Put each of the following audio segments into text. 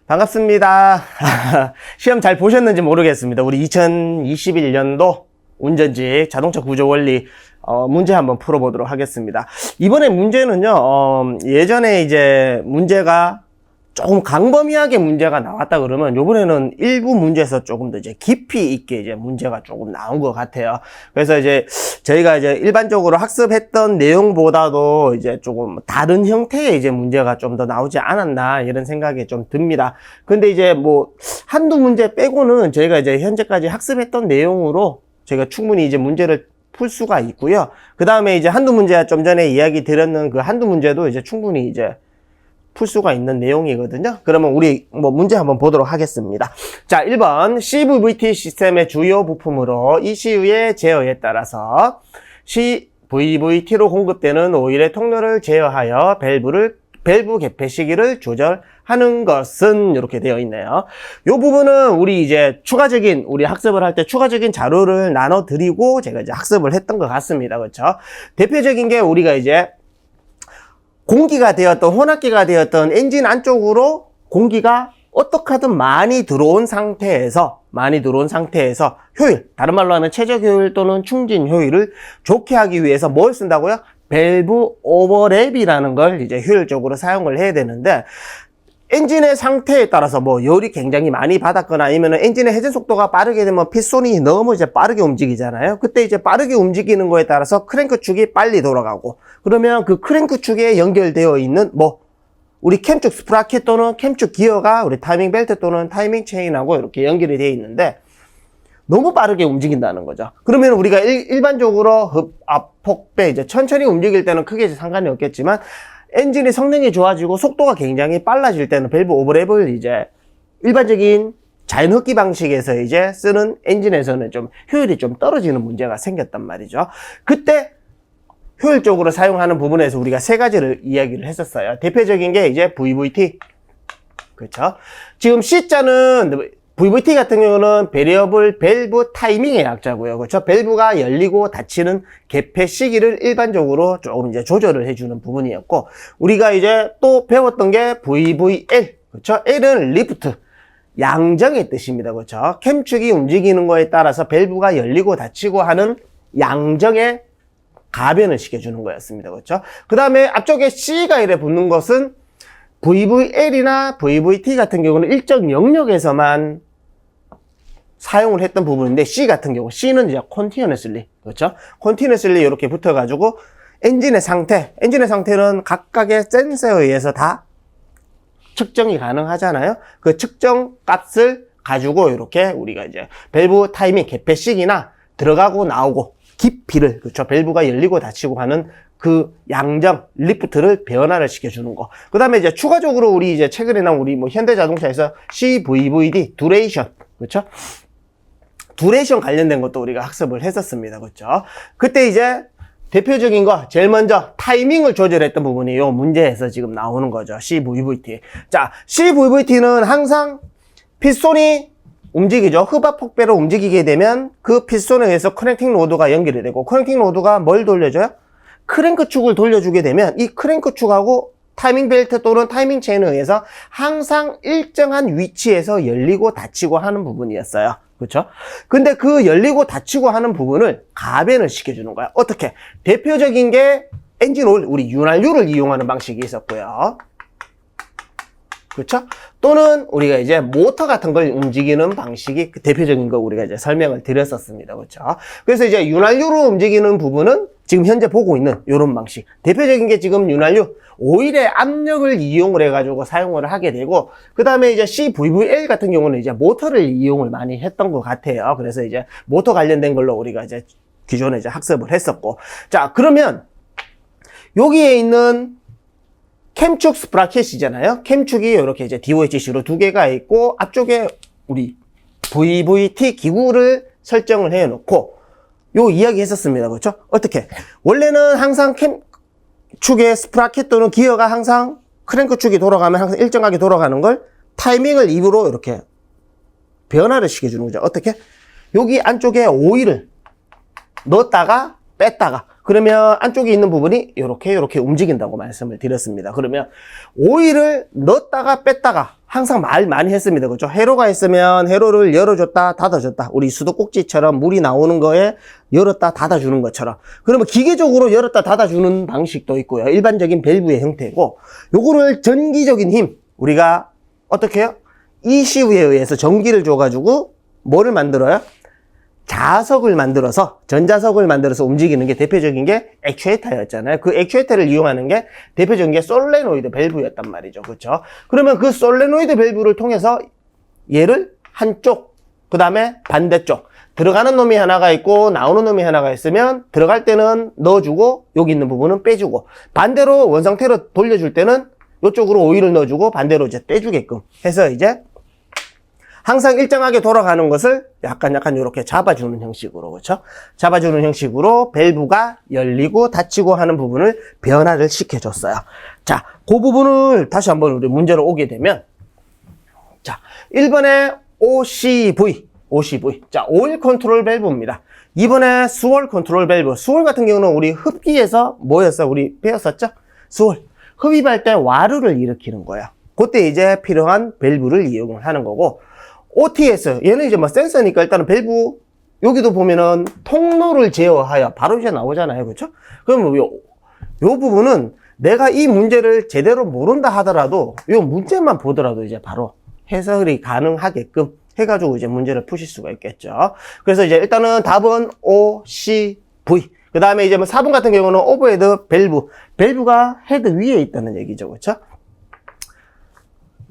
반갑습니다. 시험 잘 보셨는지 모르겠습니다. 우리 2021년도 운전직 자동차 구조 원리 문제 한번 풀어보도록 하겠습니다. 이번에 문제는요, 예전에 이제 문제가 조금 광범위하게 문제가 나왔다 그러면 요번에는 일부 문제에서 조금 더 이제 깊이 있게 이제 문제가 조금 나온 것 같아요. 그래서 이제 저희가 이제 일반적으로 학습했던 내용보다도 이제 조금 다른 형태의 이제 문제가 좀 더 나오지 않았나 이런 생각이 좀 듭니다. 근데 이제 뭐 한두 문제 빼고는 저희가 이제 현재까지 학습했던 내용으로 저희가 충분히 이제 문제를 풀 수가 있고요. 그 다음에 이제 한두 문제 좀 전에 이야기 드렸는 그 한두 문제도 이제 충분히 이제 풀 수가 있는 내용이거든요. 그러면 우리 문제 한번 보도록 하겠습니다. 자, 1번 CVVT 시스템의 주요 부품으로 ECU의 제어에 따라서 CVVT로 공급되는 오일의 통로를 제어하여 밸브 개폐 시기를 조절하는 것은 이렇게 되어 있네요. 이 부분은 우리 이제 추가적인 우리 학습을 할 때 추가적인 자료를 나눠 드리고 제가 이제 학습을 했던 것 같습니다. 그렇죠? 대표적인 게 우리가 이제 공기가 되었던 혼합기가 되었던 엔진 안쪽으로 공기가 어떻게 하든 많이 들어온 상태에서 효율, 다른 말로 하면 최적 효율 또는 충진 효율을 좋게 하기 위해서 뭘 쓴다고요? 밸브 오버랩이라는 걸 이제 효율적으로 사용을 해야 되는데, 엔진의 상태에 따라서 뭐 열이 굉장히 많이 받았거나 아니면 엔진의 회전 속도가 빠르게 되면 피스톤이 너무 이제 빠르게 움직이잖아요. 그때 이제 빠르게 움직이는 거에 따라서 크랭크 축이 빨리 돌아가고, 그러면 그 크랭크 축에 연결되어 있는 우리 캠축 스프라켓 또는 캠축 기어가 우리 타이밍 벨트 또는 타이밍 체인하고 이렇게 연결이 되어 있는데 너무 빠르게 움직인다는 거죠. 그러면 우리가 일반적으로 압폭배 이제 천천히 움직일 때는 크게 상관이 없겠지만 엔진의 성능이 좋아지고 속도가 굉장히 빨라질 때는 밸브 오버랩을 이제 일반적인 자연 흡기 방식에서 이제 쓰는 엔진에서는 좀 효율이 좀 떨어지는 문제가 생겼단 말이죠. 그때 효율적으로 사용하는 부분에서 우리가 세 가지를 이야기를 했었어요. 대표적인 게 이제 VVT. 그렇죠? 지금 C자는 VVT 같은 경우는 베리어블 밸브 타이밍의 약자고요. 그렇죠? 밸브가 열리고 닫히는 개폐 시기를 일반적으로 조금 이제 조절을 해주는 부분이었고, 우리가 이제 또 배웠던 게 VVL. 그렇죠? L은 리프트. 양정의 뜻입니다. 그렇죠? 캠축이 움직이는 거에 따라서 밸브가 열리고 닫히고 하는 양정의 가변을 시켜주는 거였습니다. 그렇죠? 그 다음에 앞쪽에 C가 이래 붙는 것은 VVL이나 VVT 같은 경우는 일정 영역에서만 사용을 했던 부분인데, C 같은 경우, C는 이제 continuously, 그렇죠? continuously 이렇게 붙어가지고 엔진의 상태는 각각의 센서에 의해서 다 측정이 가능하잖아요. 그 측정 값을 가지고 이렇게 우리가 이제 밸브 타이밍 개폐 시기나 들어가고 나오고 깊이를, 그렇죠? 밸브가 열리고 닫히고 하는 그 양정, 리프트를 변화를 시켜주는 거. 그 다음에 이제 추가적으로 우리 이제 최근에 나온 우리 현대자동차에서 CVVD, 두레이션, 그렇죠? 두레이션 관련된 것도 우리가 학습을 했었습니다. 그렇죠? 그때 이제 대표적인 거, 제일 먼저 타이밍을 조절했던 부분이 요 문제에서 지금 나오는 거죠. CVVT. 자, CVVT는 항상 피스톤이 움직이죠. 흡압 폭배로 움직이게 되면 그 피스톤에 의해서 커넥팅 로드가 연결이 되고, 커넥팅 로드가 뭘 돌려줘요? 크랭크 축을 돌려주게 되면 이 크랭크 축하고 타이밍 벨트 또는 타이밍 체인에 의해서 항상 일정한 위치에서 열리고 닫히고 하는 부분이었어요. 그렇죠? 근데 그 열리고 닫히고 하는 부분을 가변을 시켜주는 거야. 어떻게? 대표적인 게 엔진 오일, 우리 윤활유를 이용하는 방식이 있었고요. 그렇죠? 또는 우리가 이제 모터 같은 걸 움직이는 방식이 대표적인 거 우리가 이제 설명을 드렸었습니다. 그렇죠? 그래서 이제 윤활유로 움직이는 부분은 지금 현재 보고 있는 이런 방식. 대표적인 게 지금 윤활유, 오일의 압력을 이용을 해가지고 사용을 하게 되고, 그 다음에 이제 CVVL 같은 경우는 이제 모터를 이용을 많이 했던 것 같아요. 그래서 이제 모터 관련된 걸로 우리가 이제 기존에 이제 학습을 했었고. 자, 그러면 여기에 있는 캠축 스프라켓이잖아요. 캠축이 이렇게 이제 DOHC로 두 개가 있고, 앞쪽에 우리 VVT 기구를 설정을 해 놓고, 요 이야기 했었습니다. 그렇죠? 어떻게? 원래는 항상 캠축의 스프라켓 또는 기어가 항상 크랭크 축이 돌아가면 항상 일정하게 돌아가는 걸 타이밍을 입으로 이렇게 변화를 시켜주는 거죠. 어떻게? 여기 안쪽에 오일을 넣었다가 뺐다가, 그러면 안쪽에 있는 부분이 이렇게 움직인다고 말씀을 드렸습니다. 그러면 오일을 넣었다가 뺐다가 항상 말 많이 했습니다. 그렇죠? 회로가 있으면 회로를 열어줬다, 닫아줬다. 우리 수도꼭지처럼 물이 나오는 거에 열었다, 닫아주는 것처럼. 그러면 기계적으로 열었다, 닫아주는 방식도 있고요. 일반적인 밸브의 형태고, 요거를 전기적인 힘, 우리가 어떻게 해요? ECU에 의해서 전기를 줘가지고 뭐를 만들어요? 자석을 만들어서, 전자석을 만들어서 움직이는 게 대표적인 게 액추에이터였잖아요. 그 액추에이터를 이용하는 게 대표적인 게 솔레노이드 밸브였단 말이죠. 그렇죠? 그러면 그 솔레노이드 밸브를 통해서 얘를 한쪽, 그 다음에 반대쪽, 들어가는 놈이 하나가 있고 나오는 놈이 하나가 있으면 들어갈 때는 넣어주고 여기 있는 부분은 빼주고, 반대로 원상태로 돌려줄 때는 이쪽으로 오일을 넣어주고 반대로 이제 떼주게끔 해서 이제 항상 일정하게 돌아가는 것을 약간 이렇게 잡아주는 형식으로, 그렇죠? 잡아주는 형식으로 밸브가 열리고 닫히고 하는 부분을 변화를 시켜줬어요. 자, 그 부분을 다시 한번 우리 문제로 오게 되면, 자, 1번에 OCV. 자, 오일 컨트롤 밸브입니다. 2번에 수월 컨트롤 밸브. 수월 같은 경우는 우리 흡기에서 뭐였어? 우리 배웠었죠? 수월. 흡입할 때 와류를 일으키는 거야. 그때 이제 필요한 밸브를 이용을 하는 거고, OTS, 얘는 이제 뭐 센서니까 일단은 밸브, 여기도 보면은 통로를 제어하여 바로 이제 나오잖아요. 그렇죠? 그럼 요 부분은 내가 이 문제를 제대로 모른다 하더라도 요 문제만 보더라도 이제 바로 해석이 가능하게끔 해가지고 이제 문제를 푸실 수가 있겠죠. 그래서 이제 일단은 답은 OCV. 그 다음에 이제 뭐 4번 같은 경우는 오버헤드 밸브. 밸브가 헤드 위에 있다는 얘기죠. 그렇죠?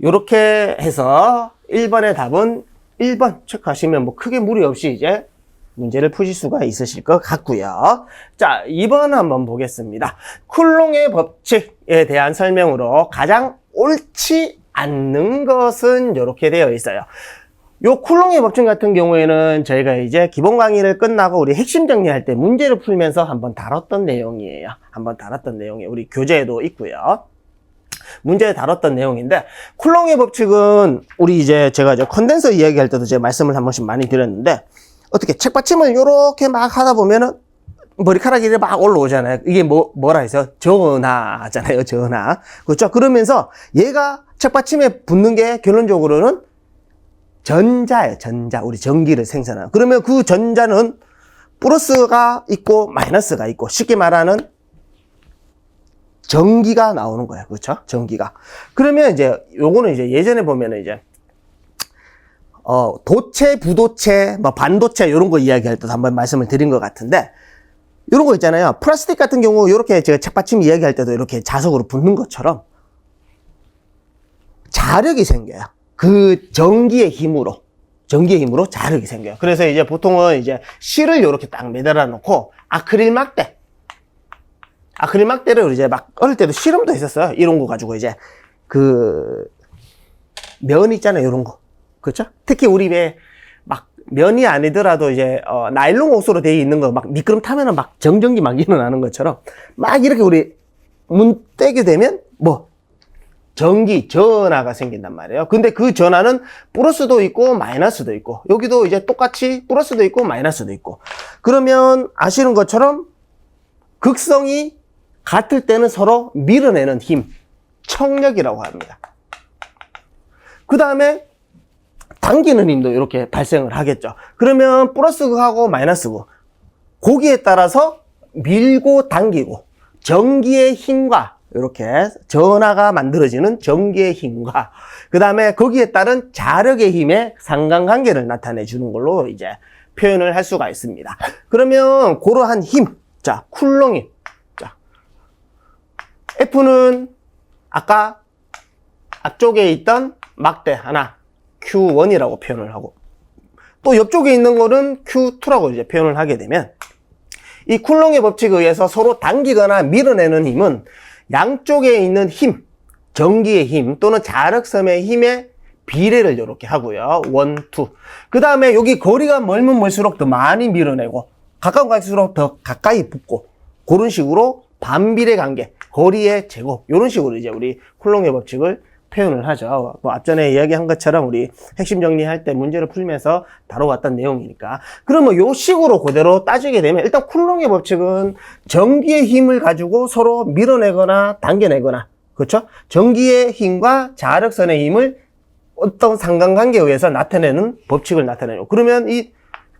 요렇게 해서 1번의 답은 1번 체크하시면 뭐 크게 무리 없이 이제 문제를 푸실 수가 있으실 것 같고요. 자, 2번 한번 보겠습니다. 쿨롱의 법칙에 대한 설명으로 가장 옳지 않는 것은 이렇게 되어 있어요. 요 쿨롱의 법칙 같은 경우에는 저희가 이제 기본 강의를 끝나고 우리 핵심 정리할 때 문제를 풀면서 한번 다뤘던 내용이에요. 우리 교재에도 있고요. 문제에 다뤘던 내용인데, 쿨롱의 법칙은 우리 이제 제가 컨덴서 이야기할 때도 제가 말씀을 한 번씩 많이 드렸는데, 어떻게 책받침을 이렇게 막 하다 보면은 머리카락이 막 올라오잖아요. 이게 뭐라 해서 전하잖아요. 전하. 그렇죠? 그러면서 얘가 책받침에 붙는 게 결론적으로는 전자예요. 전자. 우리 전기를 생산하는. 그러면 그 전자는 플러스가 있고 마이너스가 있고, 쉽게 말하는 전기가 나오는 거예요. 그렇죠? 전기가. 그러면 이제 요거는 이제 예전에 보면은 이제 도체, 부도체, 뭐 반도체 요런 거 이야기할 때도 한번 말씀을 드린 것 같은데, 요런 거 있잖아요. 플라스틱 같은 경우 요렇게 제가 책받침 이야기할 때도 이렇게 자석으로 붙는 것처럼 자력이 생겨요. 그 전기의 힘으로 자력이 생겨요. 그래서 이제 보통은 이제 실을 요렇게 딱 매달아 놓고 아크릴 막대를 이제 막 어릴 때도 실험도 했었어요. 이런 거 가지고 이제 그 면 있잖아요. 이런 거. 그렇죠? 특히 우리 왜 막 면이 아니더라도 이제 나일론 옷으로 되어 있는 거 막 미끄럼 타면은 막 정전기 막 일어나는 것처럼 막 이렇게 우리 문 떼게 되면 뭐 전하가 생긴단 말이에요. 근데 그 전하는 플러스도 있고 마이너스도 있고, 여기도 이제 똑같이 플러스도 있고 마이너스도 있고, 그러면 아시는 것처럼 극성이 같을 때는 서로 밀어내는 힘, 청력이라고 합니다. 그 다음에 당기는 힘도 이렇게 발생을 하겠죠. 그러면 플러스하고 마이너스고, 거기에 따라서 밀고 당기고, 전기의 힘과 이렇게 전하가 만들어지는 전기의 힘과, 그 다음에 거기에 따른 자력의 힘의 상관관계를 나타내 주는 걸로 이제 표현을 할 수가 있습니다. 그러면 그러한 힘, 자, 쿨롱 힘. 자, F는 아까 앞쪽에 있던 막대 하나, Q1이라고 표현을 하고, 또 옆쪽에 있는 거는 Q2라고 이제 표현을 하게 되면, 이 쿨롱의 법칙에 의해서 서로 당기거나 밀어내는 힘은 양쪽에 있는 힘, 전기의 힘 또는 자력섬의 힘의 비례를 이렇게 하고요. 1, 2. 그 다음에 여기 거리가 멀면 멀수록 더 많이 밀어내고, 가까운 갈수록 더 가까이 붙고, 그런 식으로 반비례 관계, 거리의 제곱, 이런 식으로 이제 우리 쿨롱의 법칙을 표현을 하죠. 뭐 앞전에 이야기한 것처럼 우리 핵심 정리할 때 문제를 풀면서 다뤄왔던 내용이니까. 그러면 요 식으로 그대로 따지게 되면, 일단 쿨롱의 법칙은 전기의 힘을 가지고 서로 밀어내거나 당겨내거나, 그렇죠? 전기의 힘과 자력선의 힘을 어떤 상관관계에 의해서 나타내는 법칙을 나타내요. 그러면 이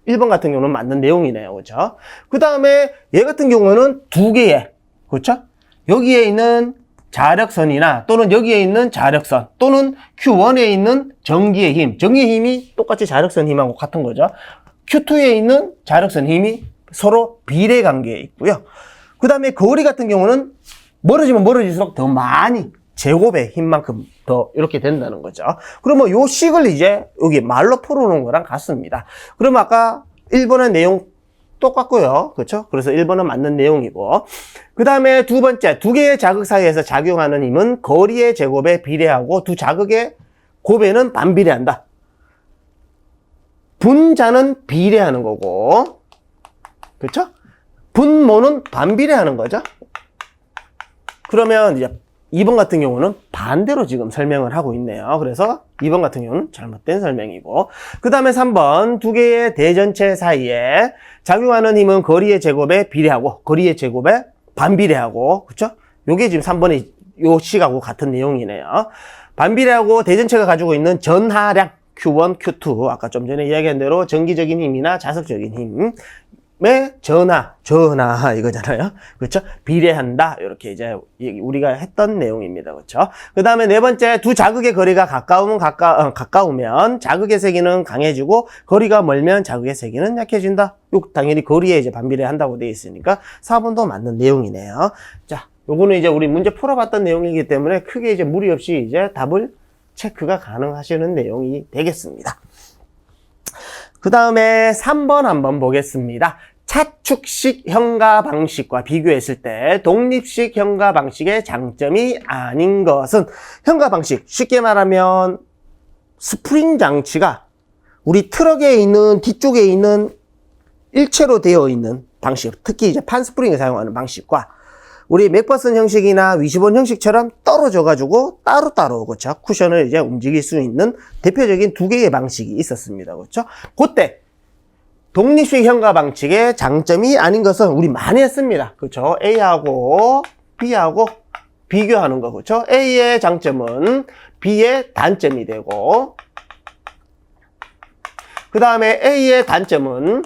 1번 같은 경우는 맞는 내용이네요. 그렇죠? 그 다음에 얘 같은 경우는 두 개의, 그렇죠? 여기에 있는 자력선이나 또는 여기에 있는 자력선 또는 Q1에 있는 전기의 힘, 전기의 힘이 똑같이 자력선 힘하고 같은 거죠. Q2에 있는 자력선 힘이 서로 비례 관계에 있고요. 그 다음에 거리 같은 경우는 멀어지면 멀어질수록 더 많이 제곱의 힘만큼 더 이렇게 된다는 거죠. 그러면 요 식을 이제 여기 말로 풀어놓은 거랑 같습니다. 그럼 아까 1번의 내용 똑같고요. 그렇죠? 그래서 1번은 맞는 내용이고. 그 다음에 두 번째, 두 개의 자극 사이에서 작용하는 힘은 거리의 제곱에 비례하고 두 자극의 곱에는 반비례한다. 분자는 비례하는 거고, 그렇죠? 분모는 반비례하는 거죠. 그러면 이제 2번 같은 경우는 반대로 지금 설명을 하고 있네요. 그래서 2번 같은 경우는 잘못된 설명이고, 그 다음에 3번 두 개의 대전체 사이에 작용하는 힘은 거리의 제곱에 비례하고 거리의 제곱에 반비례하고, 그쵸? 요게 지금 3번이 요 식하고 같은 내용이네요. 반비례하고 대전체가 가지고 있는 전하량 Q1, Q2, 아까 좀 전에 이야기한 대로 전기적인 힘이나 자석적인 힘의 전하 이거잖아요. 그렇죠? 비례한다. 이렇게 이제 우리가 했던 내용입니다. 그렇죠? 그 다음에 네 번째, 두 자극의 거리가 가까우면 자극의 세기는 강해지고 거리가 멀면 자극의 세기는 약해진다. 당연히 거리에 이제 반비례한다고 되어 있으니까 4번도 맞는 내용이네요. 자, 요거는 이제 우리 문제 풀어봤던 내용이기 때문에 크게 이제 무리 없이 이제 답을 체크가 가능하시는 내용이 되겠습니다. 그 다음에 3번 한번 보겠습니다. 차축식 현가 방식과 비교했을 때 독립식 현가 방식의 장점이 아닌 것은, 현가 방식, 쉽게 말하면 스프링 장치가 우리 트럭에 있는 뒤쪽에 있는 일체로 되어 있는 방식, 특히 이제 판 스프링을 사용하는 방식과 우리 맥퍼슨 형식이나 위시본 형식처럼 떨어져 가지고 따로따로, 그렇죠? 쿠션을 이제 움직일 수 있는 대표적인 두 개의 방식이 있었습니다. 그렇죠? 그때 독립식 현가 방식의 장점이 아닌 것은 우리 많이 했습니다. 그렇죠? A하고 B하고 비교하는 거. 그렇죠? A의 장점은 B의 단점이 되고, 그 다음에 A의 단점은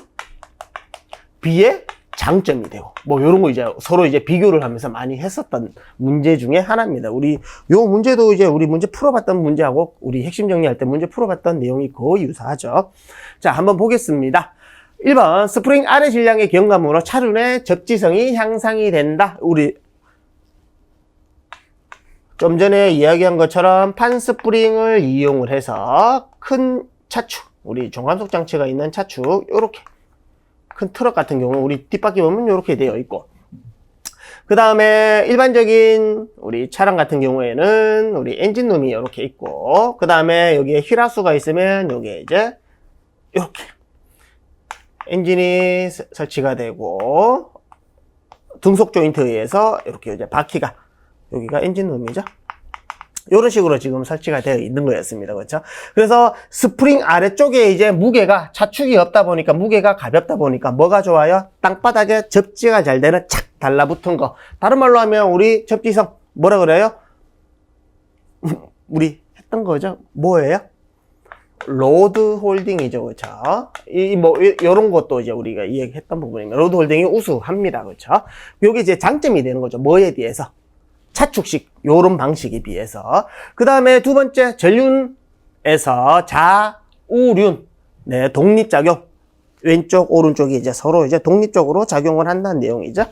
B의 장점이 되고, 뭐 요런 거 이제 서로 이제 비교를 하면서 많이 했었던 문제 중에 하나입니다. 우리 요 문제도 이제 우리 문제 풀어봤던 문제하고 우리 핵심 정리할 때 문제 풀어봤던 내용이 거의 유사하죠. 자, 한번 보겠습니다. 1번, 스프링 아래 질량의 경감으로 차륜의 접지성이 향상이 된다. 우리 좀 전에 이야기한 것처럼 판 스프링을 이용을 해서 큰 차축, 우리 종감속 장치가 있는 차축, 요렇게 큰 트럭 같은 경우 우리 뒷바퀴 보면 이렇게 되어 있고, 그 다음에 일반적인 우리 차량 같은 경우에는 우리 엔진룸이 이렇게 있고, 그 다음에 여기에 휘라수가 있으면 여기에 이제 이렇게 엔진이 설치가 되고, 등속 조인트에 의해서 이렇게 이제 바퀴가, 여기가 엔진룸이죠. 이런 식으로 지금 설치가 되어 있는 거였습니다. 그렇죠? 그래서 스프링 아래쪽에 이제 무게가, 차축이 없다 보니까 무게가 가볍다 보니까 뭐가 좋아요? 땅바닥에 접지가 잘 되는 착 달라붙은 거. 다른 말로 하면 우리 접지성 뭐라 그래요? 우리 했던 거죠? 뭐예요? 로드 홀딩이죠. 그렇죠? 요런 것도 이제 우리가 이야기했던 부분입니다. 로드 홀딩이 우수합니다. 그렇죠? 요게 이제 장점이 되는 거죠. 뭐에 비해서? 차축식 요런 방식에 비해서. 그 다음에 두 번째, 전륜에서 좌우륜, 네, 독립작용, 왼쪽 오른쪽이 이제 서로 이제 독립적으로 작용을 한다는 내용이죠.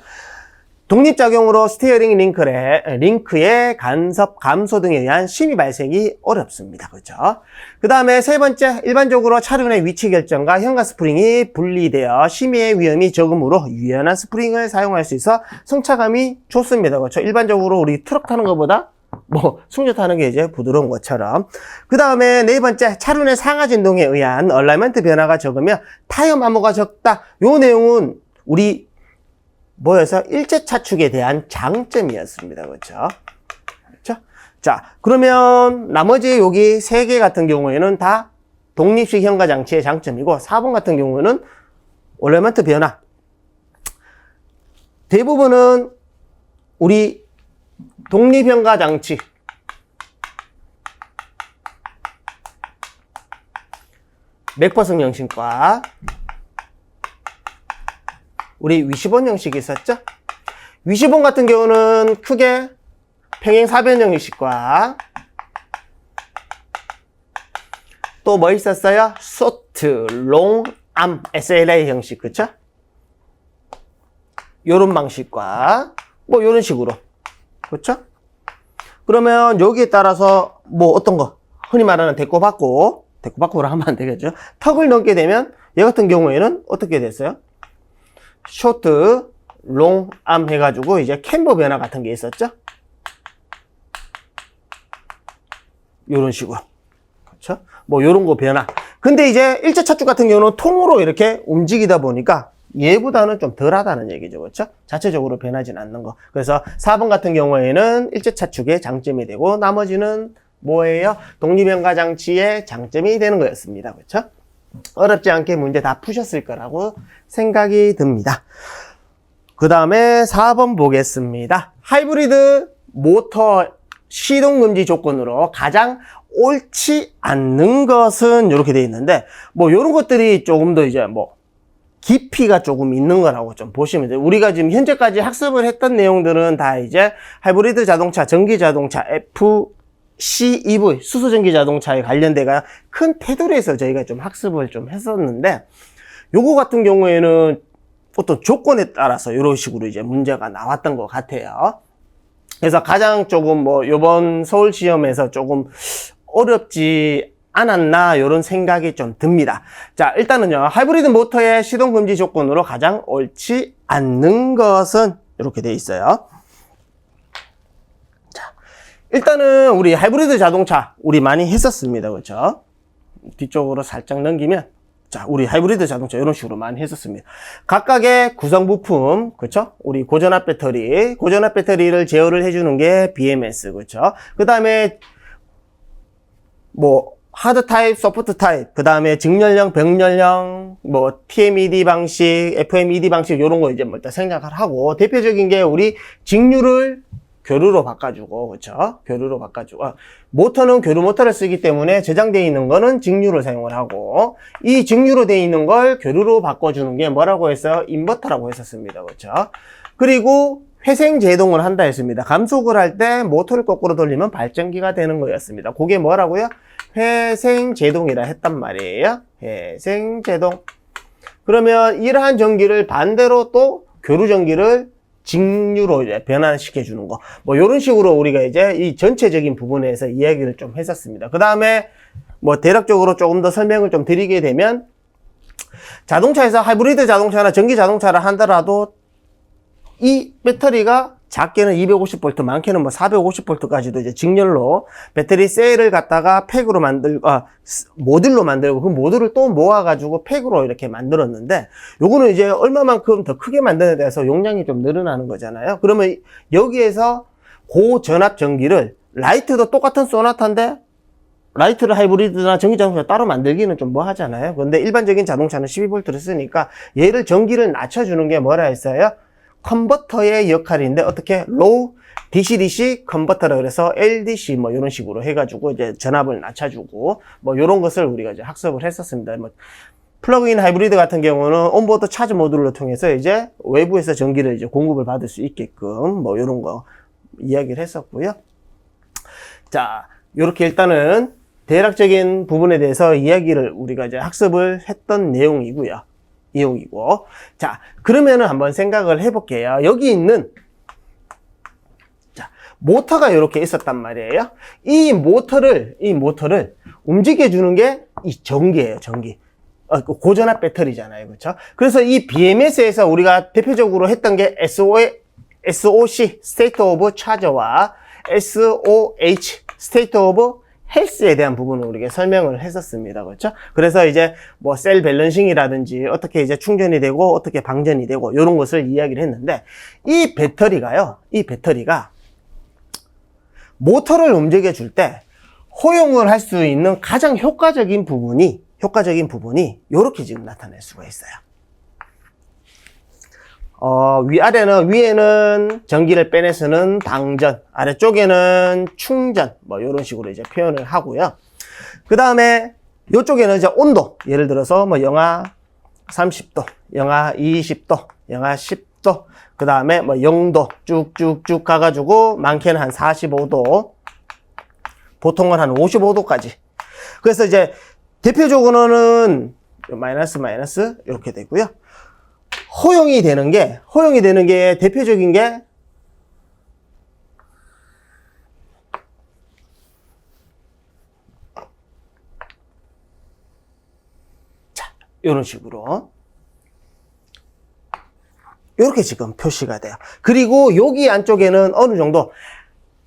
독립작용으로 스티어링 링크의 간섭 감소 등에 의한 심의 발생이 어렵습니다. 그렇죠? 그 다음에 세 번째, 일반적으로 차륜의 위치 결정과 현가 스프링이 분리되어 심의의 위험이 적으므로 유연한 스프링을 사용할 수 있어 승차감이 좋습니다. 그렇죠? 일반적으로 우리 트럭 타는 것보다 뭐 승조 타는 게 이제 부드러운 것처럼. 그 다음에 네 번째, 차륜의 상하 진동에 의한 얼라이먼트 변화가 적으며 타이어 마모가 적다. 요 내용은 우리 뭐여서 일제 차축에 대한 장점이었습니다. 그렇죠? 그렇죠? 자, 그러면 나머지 여기 세 개 같은 경우에는 다 독립식 현가 장치의 장점이고, 4번 같은 경우는 얼라이먼트 변화. 대부분은 우리 독립 현가 장치, 맥퍼슨 형식과 우리 위시본 형식이 있었죠? 위시본 같은 경우는 크게 평행 사변 형식과 또 뭐 있었어요? 소트, 롱, 암, SLA 형식, 그쵸? 요런 방식과 뭐 요런 식으로, 그쵸? 그러면 여기에 따라서 뭐 어떤 거 흔히 말하는 대꼬박고로 하면 안 되겠죠? 턱을 넘게 되면 얘 같은 경우에는 어떻게 됐어요? 쇼트, 롱, 암 해가지고 이제 캠버 변화 같은 게 있었죠? 요런 식으로. 그렇죠? 뭐 요런 거 변화. 근데 이제 일제 척추 같은 경우는 통으로 이렇게 움직이다 보니까 얘보다는 좀 덜하다는 얘기죠. 그렇죠? 자체적으로 변하진 않는 거. 그래서 4번 같은 경우에는 일제 차축의 장점이 되고 나머지는 뭐예요? 독립연가 장치의 장점이 되는 거였습니다. 그렇죠? 어렵지 않게 문제 다 푸셨을 거라고 생각이 듭니다. 그 다음에 4번 보겠습니다. 하이브리드 모터 시동금지 조건으로 가장 옳지 않는 것은 이렇게 되어 있는데, 뭐 요런 것들이 조금 더 이제 뭐 깊이가 조금 있는 거라고 좀 보시면 돼요. 우리가 지금 현재까지 학습을 했던 내용들은 다 이제 하이브리드 자동차, 전기 자동차, FCEV, 수소전기 자동차에 관련돼가 큰 테두리에서 저희가 좀 학습을 좀 했었는데, 요거 같은 경우에는 어떤 조건에 따라서 이런 식으로 이제 문제가 나왔던 것 같아요. 그래서 가장 조금 뭐 요번 서울 시험에서 조금 어렵지 않았나 이런 생각이 좀 듭니다. 자, 일단은요, 하이브리드 모터의 시동 금지 조건으로 가장 옳지 않는 것은 이렇게 돼 있어요. 자, 일단은 우리 하이브리드 자동차 우리 많이 했었습니다. 그렇죠? 뒤쪽으로 살짝 넘기면, 자, 우리 하이브리드 자동차 이런 식으로 많이 했었습니다. 각각의 구성 부품, 그렇죠? 우리 고전압 배터리를 제어를 해주는 게 BMS, 그렇죠? 그 다음에 뭐 하드 타입, 소프트 타입, 그 다음에 직렬형, 병렬형, 뭐 TMED 방식, FMED 방식 이런 거 이제 뭐 일단 생략을 하고, 대표적인 게 우리 직류를 교류로 바꿔주고, 그렇죠? 교류로 바꿔주고, 모터는 교류 모터를 쓰기 때문에 저장되어 있는 거는 직류를 사용을 하고, 이 직류로 되어 있는 걸 교류로 바꿔주는 게 뭐라고 했어요? 인버터라고 했었습니다. 그렇죠? 그리고 회생 제동을 한다 했습니다. 감속을 할 때 모터를 거꾸로 돌리면 발전기가 되는 거였습니다. 그게 뭐라고요? 회생 제동이라 했단 말이에요. 회생 제동. 그러면 이러한 전기를 반대로 또 교류 전기를 직류로 이제 변환시켜 주는 거. 뭐 이런 식으로 우리가 이제 이 전체적인 부분에서 이야기를 좀 했었습니다. 그 다음에 뭐 대략적으로 조금 더 설명을 좀 드리게 되면, 자동차에서 하이브리드 자동차나 전기 자동차를 한다라도 이 배터리가 작게는 250V, 많게는 뭐 450V까지도 이제 직렬로 배터리 셀을 갖다가 팩으로 모듈로 만들고 그 모듈을 또 모아가지고 팩으로 이렇게 만들었는데, 요거는 이제 얼마만큼 더 크게 만드는 데서 용량이 좀 늘어나는 거잖아요. 그러면 여기에서 고전압 전기를, 라이트도 똑같은 소나타인데 라이트를 하이브리드나 전기 자동차 따로 만들기는 좀 뭐 하잖아요. 그런데 일반적인 자동차는 12V를 쓰니까 얘를 전기를 낮춰주는 게 뭐라 했어요? 컨버터의 역할인데, 어떻게? 로우 DC-DC 컨버터라 그래서 LDC 뭐 이런 식으로 해가지고 이제 전압을 낮춰주고 뭐 이런 것을 우리가 이제 학습을 했었습니다. 뭐 플러그인 하이브리드 같은 경우는 온보드 차지 모듈을 통해서 이제 외부에서 전기를 이제 공급을 받을 수 있게끔 뭐 이런 거 이야기를 했었고요. 자, 이렇게 일단은 대략적인 부분에 대해서 이야기를 우리가 이제 학습을 했던 내용이고요. 이용이고. 자, 그러면은 한번 생각을 해볼게요. 여기 있는, 자, 모터가 이렇게 있었단 말이에요. 이 모터를 움직여주는 게 이 전기예요, 전기. 고전압 배터리잖아요. 그렇죠? 그래서 이 BMS에서 우리가 대표적으로 했던 게 SOC, State of Charge와 SOH, State of 헬스에 대한 부분을 우리가 설명을 했었습니다. 그렇죠? 그래서 이제 뭐 셀 밸런싱이라든지 어떻게 이제 충전이 되고 어떻게 방전이 되고 이런 것을 이야기를 했는데, 이 배터리가 모터를 움직여 줄 때 허용을 할 수 있는 가장 효과적인 부분이 이렇게 지금 나타낼 수가 있어요. 위에는 전기를 빼내서는 방전, 아래쪽에는 충전, 뭐 이런 식으로 이제 표현을 하고요. 그 다음에 이쪽에는 이제 온도, 예를 들어서 뭐 영하 30도, 영하 20도, 영하 10도, 그 다음에 뭐 0도 쭉쭉쭉 가가지고 많게는 한 45도, 보통은 한 55도까지. 그래서 이제 대표적으로는 마이너스 이렇게 되고요. 허용이 되는 게 대표적인 게 자, 이런 식으로 이렇게 지금 표시가 돼요. 그리고 여기 안쪽에는 어느 정도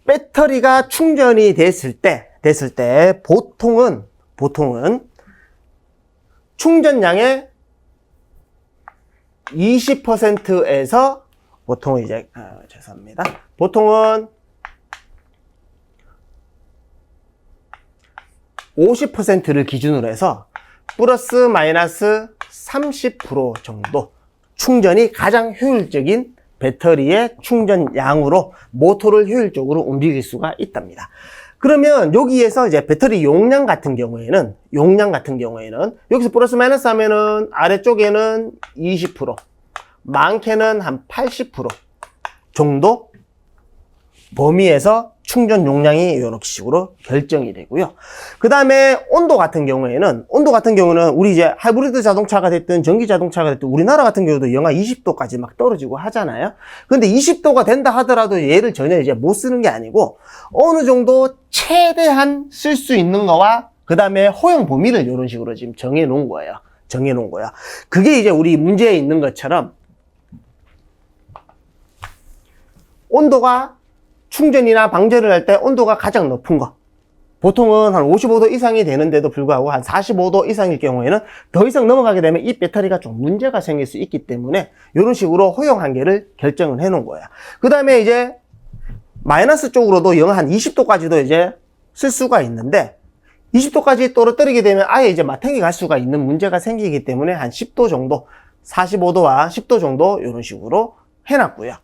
배터리가 충전이 됐을 때 보통은 충전량의 20%에서 보통은 이제 죄송합니다. 보통은 50%를 기준으로 해서 플러스 마이너스 30% 정도 충전이 가장 효율적인 배터리의 충전량으로 모터를 효율적으로 움직일 수가 있답니다. 그러면 여기에서 이제 배터리 용량 같은 경우에는 여기서 플러스 마이너스 하면은 아래쪽에는 20%, 많게는 한 80% 정도 범위에서 충전 용량이 이렇게 식으로 결정이 되고요. 그 다음에 온도 같은 경우에는 우리 이제 하이브리드 자동차가 됐든 전기 자동차가 됐든 우리나라 같은 경우도 영하 20도까지 막 떨어지고 하잖아요. 근데 20도가 된다 하더라도 얘를 전혀 이제 못 쓰는 게 아니고 어느 정도 최대한 쓸 수 있는 거와 그 다음에 허용 범위를 이런 식으로 지금 정해 놓은 거예요. 그게 이제 우리 문제에 있는 것처럼 온도가 충전이나 방전을 할 때 온도가 가장 높은 거, 보통은 한 55도 이상이 되는데도 불구하고 한 45도 이상일 경우에는 더 이상 넘어가게 되면 이 배터리가 좀 문제가 생길 수 있기 때문에 이런 식으로 허용 한계를 결정을 해 놓은 거예요. 그 다음에 이제 마이너스 쪽으로도 영하 한 20도까지도 이제 쓸 수가 있는데 20도까지 떨어뜨리게 되면 아예 이제 마탱이 갈 수가 있는 문제가 생기기 때문에 한 10도 정도, 45도와 10도 정도 이런 식으로 해놨고요.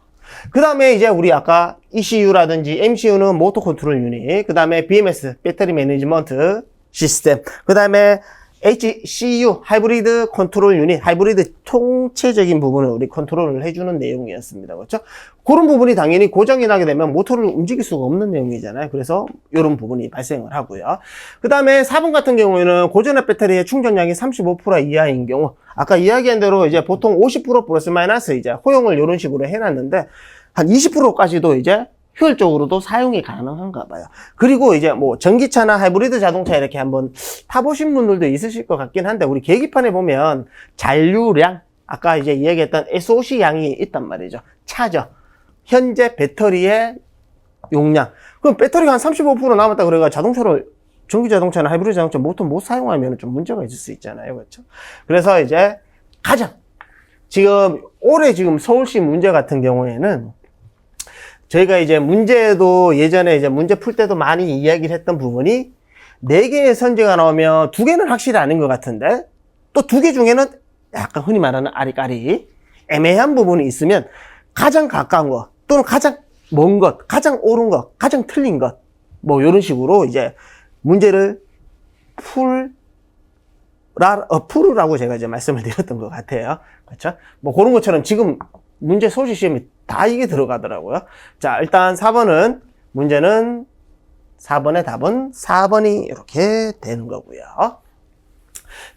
그 다음에 이제 우리 아까 ECU라든지 MCU는 모터 컨트롤 유닛, 그 다음에 BMS, 배터리 매니지먼트 시스템, 그 다음에 HCU, 하이브리드 컨트롤 유닛, 하이브리드 총체적인 부분을 우리 컨트롤을 해주는 내용이었습니다. 그렇죠? 그런 부분이 당연히 고장이 나게 되면 모터를 움직일 수가 없는 내용이잖아요. 그래서 이런 부분이 발생을 하고요. 그 다음에 4번 같은 경우에는 고전압 배터리의 충전량이 35% 이하인 경우, 아까 이야기한 대로 이제 보통 50% 플러스 마이너스 이제 허용을 이런 식으로 해놨는데 한 20%까지도 이제 효율적으로도 사용이 가능한가 봐요. 그리고 이제 뭐 전기차나 하이브리드 자동차 이렇게 한번 타보신 분들도 있으실 것 같긴 한데 우리 계기판에 보면 잔류량, 아까 이제 이야기했던 SOC 양이 있단 말이죠. 차저. 현재 배터리의 용량. 그럼 배터리가 한 35% 남았다 그래가 자동차를 전기 자동차나 하이브리드 자동차 모터 못 사용하면 좀 문제가 있을 수 있잖아요. 그렇죠? 그래서 이제 가장 지금 올해 지금 서울시 문제 같은 경우에는 저희가 이제 문제도 예전에 이제 문제 풀 때도 많이 이야기를 했던 부분이 4개의 선지가 나오면 2개는 확실히 아닌 것 같은데 또 2개 중에는 약간 흔히 말하는 아리까리 애매한 부분이 있으면 가장 가까운 것 또는 가장 먼 것, 가장 옳은 것, 가장 틀린 것 뭐 이런 식으로 이제 문제를 풀으라고 제가 이제 말씀을 드렸던 것 같아요. 그렇죠? 뭐 그런 것처럼 지금 문제 소시 시험이 다 이게 들어가더라고요. 자, 일단 4번은 문제는 4번의 답은 4번이 이렇게 되는 거고요.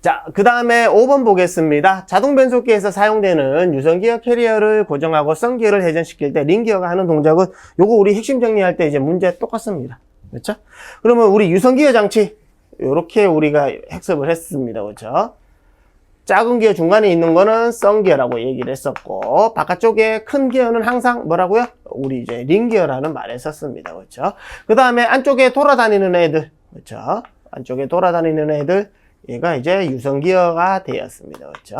자, 그 다음에 5번 보겠습니다. 자동 변속기에서 사용되는 유선기어 캐리어를 고정하고 썬기어를 회전시킬 때 링기어가 하는 동작은 요거 우리 핵심 정리할 때 이제 문제 똑같습니다. 그렇죠? 그러면 우리 유선기어 장치 요렇게 우리가 학습을 했습니다. 그렇죠? 작은 기어 중간에 있는 거는 썬기어라고 얘기를 했었고 바깥쪽에 큰 기어는 항상 뭐라고요? 우리 이제 링기어라는 말을 썼습니다. 그렇죠? 그 다음에 안쪽에 돌아다니는 애들, 그렇죠? 안쪽에 돌아다니는 애들, 얘가 이제 유선기어가 되었습니다. 그렇죠?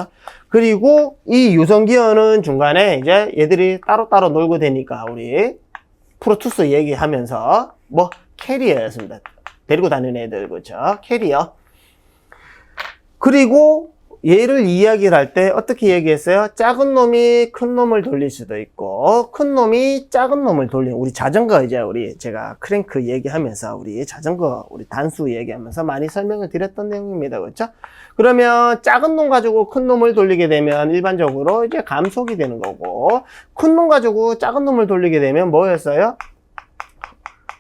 그리고 이 유선기어는 중간에 이제 얘들이 따로따로 놀고 되니까 우리 프로투스 얘기하면서 뭐 캐리어였습니다. 데리고 다니는 애들, 그렇죠? 캐리어. 그리고 얘를 이야기를 할 때 어떻게 얘기했어요? 작은 놈이 큰 놈을 돌릴 수도 있고, 큰 놈이 작은 놈을 우리 자전거 이제 제가 크랭크 얘기하면서 우리 자전거, 우리 단수 얘기하면서 많이 설명을 드렸던 내용입니다. 그렇죠? 그러면 작은 놈 가지고 큰 놈을 돌리게 되면 일반적으로 이제 감속이 되는 거고, 큰 놈 가지고 작은 놈을 돌리게 되면 뭐였어요?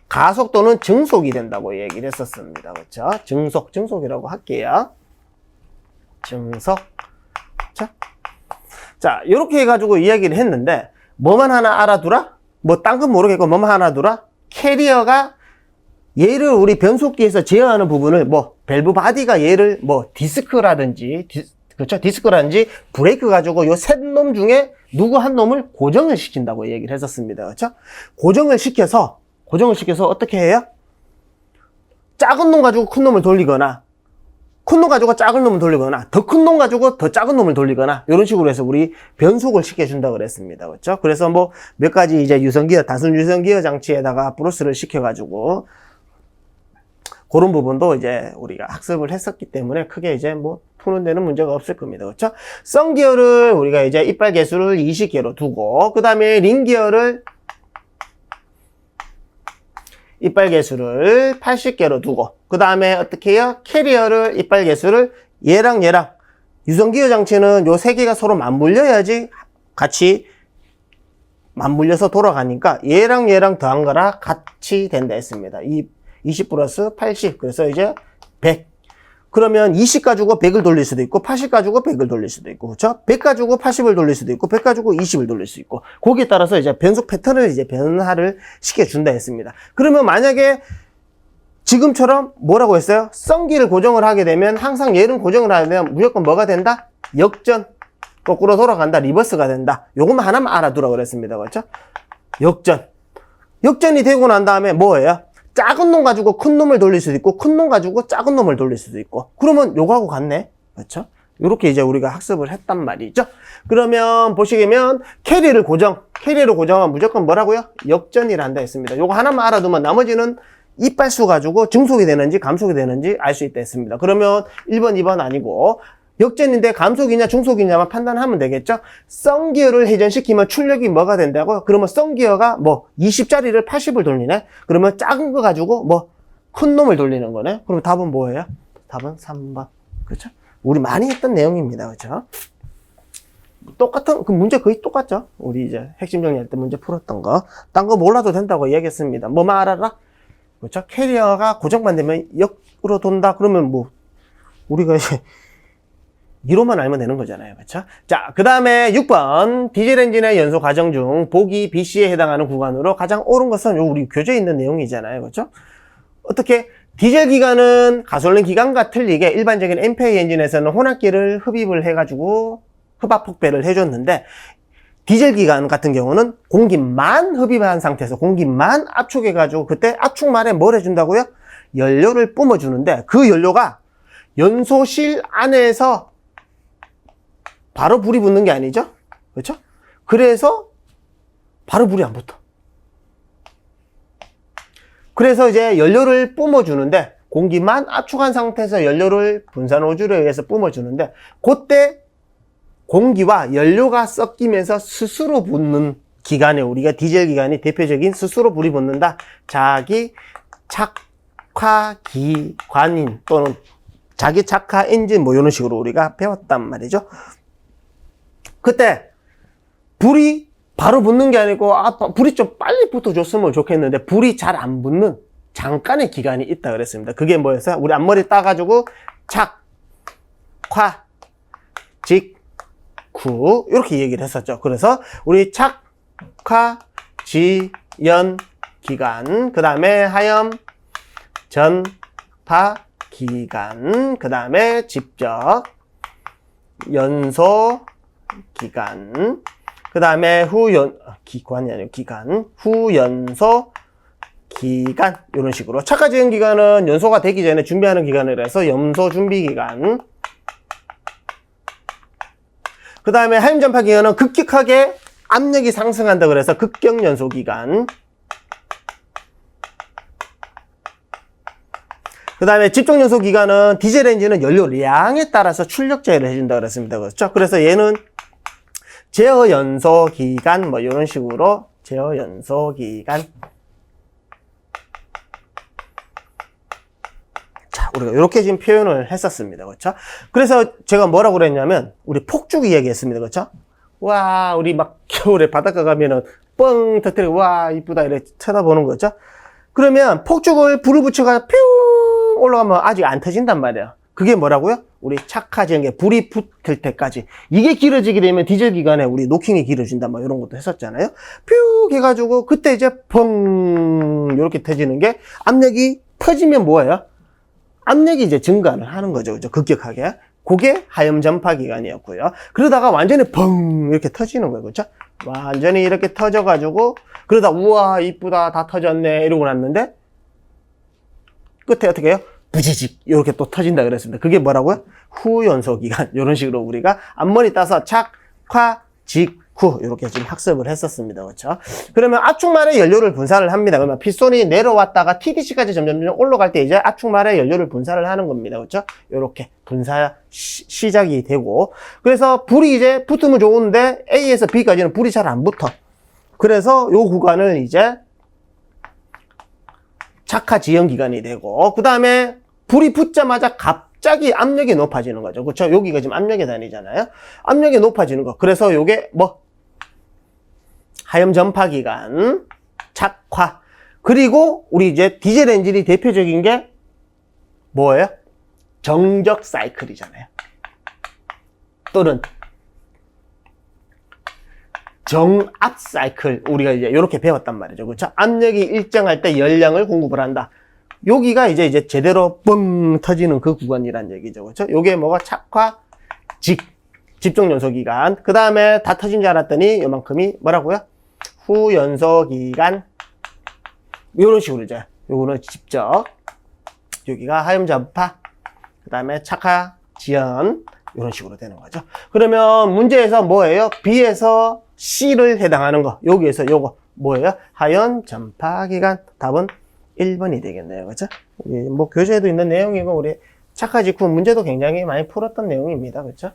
가속 또는 증속이 된다고 얘기를 했었습니다. 그렇죠? 증속이라고 할게요. 증속. 자, 요렇게 해가지고 이야기를 했는데, 뭐만 하나 알아두라? 뭐, 딴 건 모르겠고, 뭐만 하나 두라? 캐리어가 얘를 우리 변속기에서 제어하는 부분을 밸브 바디가 얘를 디스크라든지, 그렇죠? 디스크라든지, 브레이크 가지고 요 셋 놈 중에 누구 한 놈을 고정을 시킨다고 얘기를 했었습니다. 그렇죠? 고정을 시켜서 어떻게 해요? 작은 놈 가지고 큰 놈을 돌리거나, 큰 놈 가지고 작은 놈을 돌리거나, 더 큰 놈 가지고 더 작은 놈을 돌리거나, 이런 식으로 해서 우리 변속을 시켜준다고 그랬습니다. 그렇죠? 그래서 몇 가지 이제 유선기어, 단순 유선기어 장치에다가 브로스를 시켜가지고, 그런 부분도 이제 우리가 학습을 했었기 때문에 크게 이제 푸는 데는 문제가 없을 겁니다. 그렇죠? 썬기어를 우리가 이제 이빨 개수를 20개로 두고, 그 다음에 링기어를 이빨 개수를 80개로 두고, 그 다음에 어떻게 해요? 캐리어를 이빨 개수를 얘랑 유선기어 장치는 요 세 개가 서로 맞물려야지 같이 맞물려서 돌아가니까 얘랑 더한 거라 같이 된다 했습니다. 20 플러스 80. 그래서 이제 100. 그러면 20 가지고 100을 돌릴 수도 있고, 80 가지고 100을 돌릴 수도 있고, 그렇죠? 100 가지고 80을 돌릴 수도 있고, 100 가지고 20을 돌릴 수 있고, 거기에 따라서 이제 변속 패턴을 이제 변화를 시켜준다 했습니다. 그러면 만약에 지금처럼 뭐라고 했어요? 썬기를 고정을 하게 되면 항상 얘는 고정을 하게 되면 무조건 뭐가 된다? 역전. 거꾸로 돌아간다. 리버스가 된다. 요것만 하나만 알아두라 그랬습니다. 그렇죠? 역전이 되고 난 다음에 뭐예요? 작은 놈 가지고 큰 놈을 돌릴 수도 있고, 큰 놈 가지고 작은 놈을 돌릴 수도 있고. 그러면 요거하고 같네. 그렇죠? 요렇게 이제 우리가 학습을 했단 말이죠. 그러면 보시면 캐리를 고정하면 무조건 뭐라고요? 역전이란다 했습니다. 요거 하나만 알아두면 나머지는 이빨수 가지고 증속이 되는지 감속이 되는지 알 수 있다 했습니다. 그러면 1번, 2번 아니고 역전인데 감속이냐 중속이냐만 판단하면 되겠죠. 썬기어를 회전시키면 출력이 뭐가 된다고요? 그러면 썬기어가 20짜리를 80을 돌리네? 그러면 작은 거 가지고 큰 놈을 돌리는 거네? 그럼 답은 뭐예요? 답은 3번. 그렇죠? 우리 많이 했던 내용입니다. 그렇죠? 그 문제 거의 똑같죠? 우리 이제 핵심 정리할 때 문제 풀었던 거. 딴 거 몰라도 된다고 얘기했습니다. 뭐만 알아라? 그렇죠? 캐리어가 고정만 되면 역으로 돈다? 그러면 우리가 이제 이로만 알면 되는 거잖아요. 그렇죠? 자, 그 다음에 6번. 디젤 엔진의 연소 과정 중 보기 BC에 해당하는 구간으로 가장 옳은 것은 우리 교재에 있는 내용이잖아요. 그렇죠? 어떻게? 디젤 기관은 가솔린 기관과 틀리게 일반적인 MPI 엔진에서는 혼합기를 흡입을 해가지고 흡압 폭배를 해줬는데, 디젤 기관 같은 경우는 공기만 흡입한 상태에서 공기만 압축해가지고 그때 압축 말에 뭘 해준다고요? 연료를 뿜어주는데, 그 연료가 연소실 안에서 바로 불이 붙는 게 아니죠? 그렇죠? 그래서 바로 불이 안 붙어. 그래서 이제 연료를 뿜어주는데, 공기만 압축한 상태에서 연료를 분산 호주로에 의해서 뿜어주는데, 그때 공기와 연료가 섞이면서 스스로 붙는 기관에 우리가 디젤 기관이 대표적인 스스로 불이 붙는다. 자기 착화 기관인 또는 자기 착화 엔진 이런 식으로 우리가 배웠단 말이죠. 그때 불이 바로 붙는 게 아니고 불이 좀 빨리 붙어줬으면 좋겠는데 불이 잘 안 붙는 잠깐의 기간이 있다 그랬습니다. 그게 뭐였어요? 우리 앞머리 따가지고 착화 직후 이렇게 얘기를 했었죠. 그래서 우리 착화 지연 기간, 그 다음에 하염 전파 기간, 그 다음에 직접 연소 기간, 그 다음에 기관이 아니고 기간, 후연소 기간, 이런 식으로. 착화 지연 기간은 연소가 되기 전에 준비하는 기간이라서 연소 준비 기간. 그 다음에 하염 전파 기간은 급격하게 압력이 상승한다 그래서 급격 연소 기간. 그 다음에 집중연소 기간은 디젤 엔진은 연료량에 따라서 출력 제어를 해준다 그랬습니다. 그렇죠? 그래서 얘는 제어 연소 기간 뭐 이런 식으로 제어 연소 기간. 자, 우리가 이렇게 지금 표현을 했었습니다. 그렇죠? 그래서 제가 뭐라고 그랬냐면 우리 폭죽 이야기했습니다. 그렇죠? 와, 우리 막 겨울에 바닷가 가면은 뻥 터뜨리고 와 이쁘다 이렇게 쳐다보는 거죠. 그러면 폭죽을 불을 붙여가 뿅 올라가면 아직 안 터진단 말이에요. 그게 뭐라고요? 우리 착화지은 게 불이 붙을 때까지. 이게 길어지게 되면 디젤 기간에 우리 노킹이 길어진다 뭐 이런 것도 했었잖아요. 뿅 해가지고 그때 이제 펑 이렇게 터지는 게 압력이 터지면 뭐예요? 압력이 이제 증가를 하는 거죠. 그죠? 급격하게. 그게 하염 전파 기간이었고요. 그러다가 완전히 펑 이렇게 터지는 거예요. 그렇죠? 완전히 이렇게 터져가지고 그러다 우와 이쁘다 다 터졌네 이러고 났는데 끝에 어떻게 해요? 부지직 이렇게 또 터진다 그랬습니다. 그게 뭐라고요? 후연소 기간. 이런 식으로 우리가 앞머리 따서 착화 직후 이렇게 지금 학습을 했었습니다. 그렇죠? 그러면 압축말에 연료를 분사를 합니다. 그러면 피스톤이 내려왔다가 TDC까지 점점 올라갈 때 이제 압축말에 연료를 분사를 하는 겁니다. 그렇죠? 이렇게 분사 시작이 되고 그래서 불이 이제 붙으면 좋은데 A에서 B까지는 불이 잘 안 붙어. 그래서 요 구간을 이제 착화 지연 기간이 되고 그 다음에 불이 붙자마자 갑자기 압력이 높아지는 거죠. 그렇죠? 여기가 지금 압력이 다니잖아요. 압력이 높아지는 거. 그래서 요게 뭐 하염 전파 기간, 착화. 그리고 우리 이제 디젤 엔진이 대표적인 게 뭐예요? 정적 사이클이잖아요. 또는 정압 사이클 우리가 이제 이렇게 배웠단 말이죠. 그렇죠? 압력이 일정할 때 열량을 공급을 한다. 여기가 이제 제대로 뻥 터지는 그 구간이란 얘기죠. 그렇죠? 요게 뭐가 착화 집중 연소 기간. 그다음에 다 터진 줄 알았더니 요만큼이 뭐라고요? 후 연소 기간. 요런 식으로 이제 요거는 직접 여기가 하염 전파 그다음에 착화 지연 이런 식으로 되는 거죠. 그러면 문제에서 뭐예요? B에서 C를 해당하는 거. 여기에서 요거 뭐예요? 하염 전파 기간. 답은 1번이 되겠네요. 그렇죠? 뭐 교재에도 있는 내용이고 우리 착화 직후 문제도 굉장히 많이 풀었던 내용입니다. 그렇죠?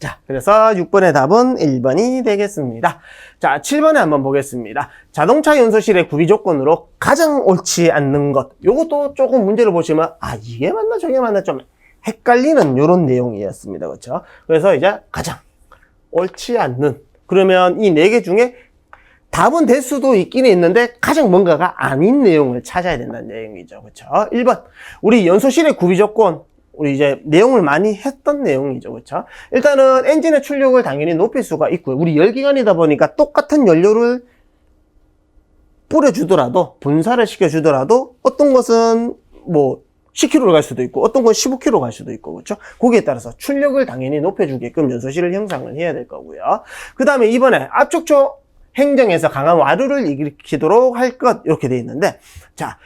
자, 그래서 6번의 답은 1번이 되겠습니다. 자, 7번에 한번 보겠습니다. 자동차 연소실의 구비 조건으로 가장 옳지 않는 것. 요것도 조금 문제를 보시면 아, 이게 맞나 저게 맞나 좀 헷갈리는 요런 내용이었습니다. 그렇죠? 그래서 이제 가장 옳지 않는 그러면 이 4개 중에 답은 될 수도 있긴 있는데 가장 뭔가가 아닌 내용을 찾아야 된다는 내용이죠. 그렇죠? 1번. 우리 연소실의 구비 조건. 우리 이제 내용을 많이 했던 내용이죠. 그렇죠? 일단은 엔진의 출력을 당연히 높일 수가 있고요. 우리 열기관이다 보니까 똑같은 연료를 뿌려주더라도 분사를 시켜주더라도 어떤 것은 뭐 10km를 갈 수도 있고 어떤 건 15km 갈 수도 있고 그렇죠? 거기에 따라서 출력을 당연히 높여주게끔 연소실을 형상을 해야 될 거고요. 그 다음에 이번에 압축조 행정에서 강한 와류를 일으키도록 할 것 이렇게 돼 있는데 자,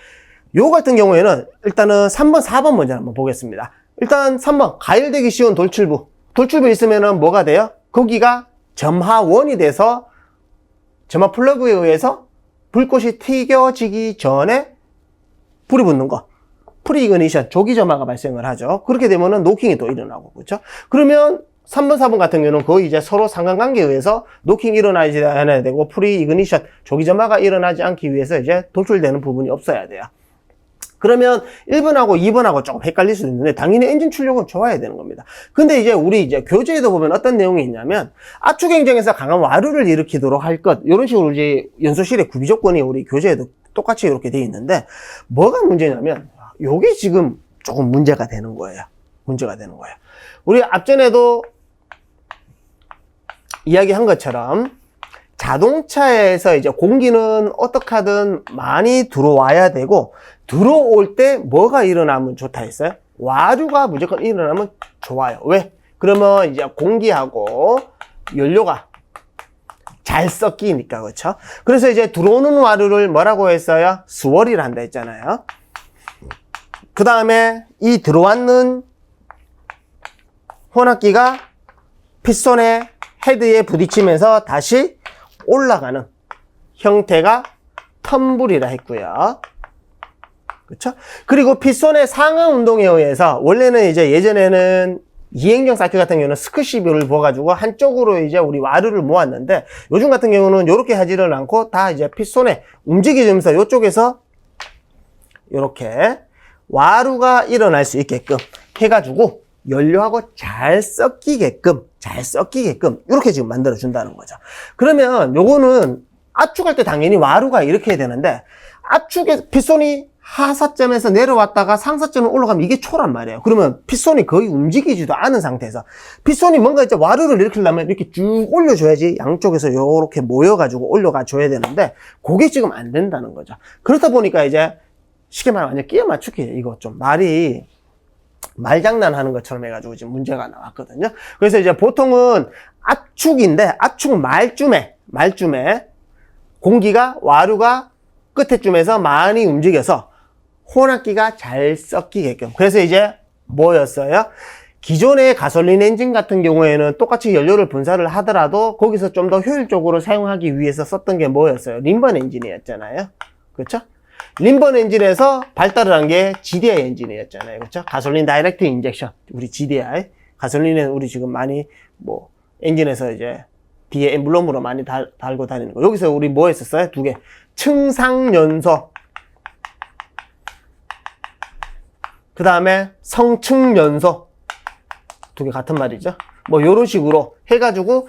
요 같은 경우에는 일단은 3번, 4번 먼저 한번 보겠습니다. 일단 3번 가열되기 쉬운 돌출부. 돌출부 있으면은 뭐가 돼요? 거기가 점화원이 돼서 점화 플러그에 의해서 불꽃이 튀겨지기 전에 불이 붙는 거. 프리이그니션, 조기 점화가 발생을 하죠. 그렇게 되면은 노킹이 또 일어나고, 그렇죠? 그러면 3번, 4번 같은 경우는 거의 이제 서로 상관관계에 의해서 노킹이 일어나지 않아야 되고 프리이그니션, 조기 점화가 일어나지 않기 위해서 이제 돌출되는 부분이 없어야 돼요. 그러면 1번하고 2번하고 조금 헷갈릴 수도 있는데 당연히 엔진 출력은 좋아야 되는 겁니다. 근데 이제 우리 이제 교재에도 보면 어떤 내용이 있냐면 압축 행정에서 강한 와류를 일으키도록 할 것 이런 식으로 이제 연소실의 구비 조건이 우리 교재에도 똑같이 이렇게 돼 있는데 뭐가 문제냐면 요게 지금 조금 문제가 되는 거예요. 문제가 되는 거예요. 우리 앞전에도 이야기한 것처럼 자동차에서 이제 공기는 어떻게 하든 많이 들어와야 되고 들어올 때 뭐가 일어나면 좋다 했어요? 와류가 무조건 일어나면 좋아요. 왜? 그러면 이제 공기하고 연료가 잘 섞이니까 그렇죠? 그래서 이제 들어오는 와류를 뭐라고 했어요? 스월이라 한다 했잖아요. 그 다음에 이 들어왔는 혼합기가 피스톤의 헤드에 부딪히면서 다시 올라가는 형태가 텀블이라 했고요. 그렇죠? 그리고 핏손의 상하 운동에 의해서 원래는 이제 예전에는 이행정 사이클 같은 경우는 스크시뷰를 부어가지고 한쪽으로 이제 우리 와류를 모았는데 요즘 같은 경우는 이렇게 하지를 않고 다 이제 핏손에 움직이면서 이쪽에서 이렇게 와류가 일어날 수 있게끔 해가지고 연료하고 잘 섞이게끔 이렇게 지금 만들어 준다는 거죠. 그러면 요거는 압축할 때 당연히 와류가 이렇게 해야 되는데 압축의 핏손이 하사점에서 내려왔다가 상사점으로 올라가면 이게 초란 말이에요. 그러면 핏손이 거의 움직이지도 않은 상태에서 핏손이 뭔가 이제 와류를 일으키려면 이렇게 쭉 올려줘야지 양쪽에서 이렇게 모여가지고 올려가 줘야 되는데 그게 지금 안 된다는 거죠. 그렇다 보니까 이제 쉽게 말하면 완전 끼어 맞추기예요. 이거 좀 말이 말장난하는 것처럼 해가지고 지금 문제가 나왔거든요. 그래서 이제 보통은 압축인데 압축 말쯤에 공기가 와류가 끝에쯤에서 많이 움직여서 혼합기가 잘 섞이게끔. 그래서 이제 뭐였어요? 기존의 가솔린 엔진 같은 경우에는 똑같이 연료를 분사를 하더라도 거기서 좀 더 효율적으로 사용하기 위해서 썼던 게 뭐였어요? 림번 엔진이었잖아요. 그렇죠? 림번 엔진에서 발달을 한 게 GDI 엔진이었잖아요. 그렇죠? 가솔린 다이렉트 인젝션. 우리 GDI. 가솔린은 우리 지금 많이 뭐 엔진에서 이제 뒤에 엠블럼으로 많이 달고 다니는 거. 여기서 우리 뭐 했었어요? 두 개. 층상연소. 그 다음에 성층연소. 두 개 같은 말이죠. 뭐 요런 식으로 해가지고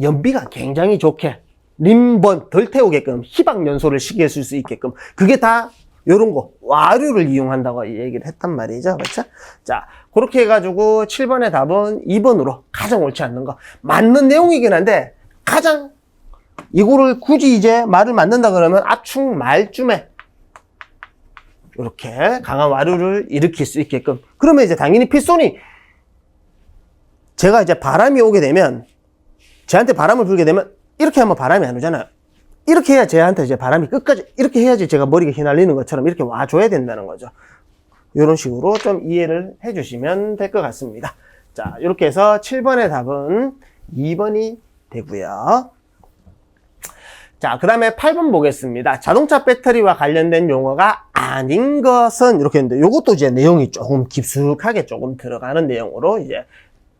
연비가 굉장히 좋게 림번 덜 태우게끔 희박연소를 시킬 수 있게끔 그게 다 요런 거 와류를 이용한다고 얘기를 했단 말이죠. 그렇죠? 자, 그렇게 해가지고 7번의 답은 2번으로 가장 옳지 않는 거. 맞는 내용이긴 한데 가장 이거를 굳이 이제 말을 만든다 그러면 압축 말쯤에 이렇게 강한 와류를 일으킬 수 있게끔. 그러면 이제 당연히 핏손이 제가 이제 바람이 오게 되면 쟤한테 바람을 불게 되면 이렇게 하면 바람이 안 오잖아요. 이렇게 해야 쟤한테 이제 바람이 끝까지 이렇게 해야지 제가 머리가 휘날리는 것처럼 이렇게 와줘야 된다는 거죠. 이런 식으로 좀 이해를 해주시면 될 것 같습니다. 자, 이렇게 해서 7번의 답은 2번이 되고요. 자, 그 다음에 8번 보겠습니다. 자동차 배터리와 관련된 용어가 아닌 것은 이렇게 했는데 요것도 이제 내용이 조금 깊숙하게 조금 들어가는 내용으로 이제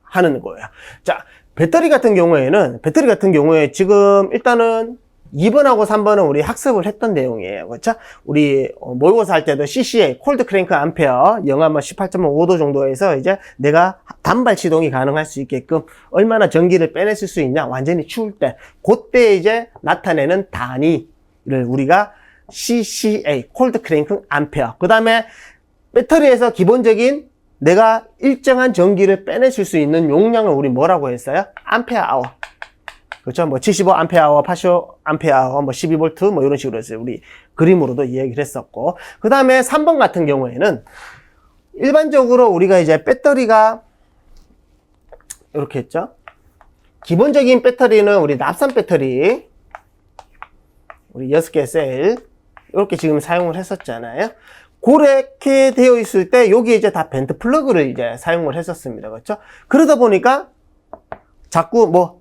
하는 거예요. 자, 배터리 같은 경우에 지금 일단은 2번하고 3번은 우리 학습을 했던 내용이에요. 그렇죠? 우리 모의고사 할 때도 CCA, 콜드 크랭크 암페어, 영하 18.5도 정도에서 이제 내가 단발 시동이 가능할 수 있게끔 얼마나 전기를 빼냈을 수 있냐, 완전히 추울 때. 그때 이제 나타내는 단위를 우리가 CCA, 콜드 크랭크 암페어. 그 다음에 배터리에서 기본적인 내가 일정한 전기를 빼내실 수 있는 용량을 우리 뭐라고 했어요? 암페어 아워. 그렇죠? 뭐 75 암페어 아워, 85 암페어 아워, 뭐 12V 뭐 이런 식으로 했어요. 우리 그림으로도 이야기를 했었고. 그 다음에 3번 같은 경우에는 일반적으로 우리가 이제 배터리가 이렇게 했죠? 기본적인 배터리는 우리 납산 배터리, 우리 6개 셀, 이렇게 지금 사용을 했었잖아요. 그렇게 되어 있을 때 여기 이제 다 벤트 플러그를 이제 사용을 했었습니다. 그렇죠? 그러다 보니까 자꾸 뭐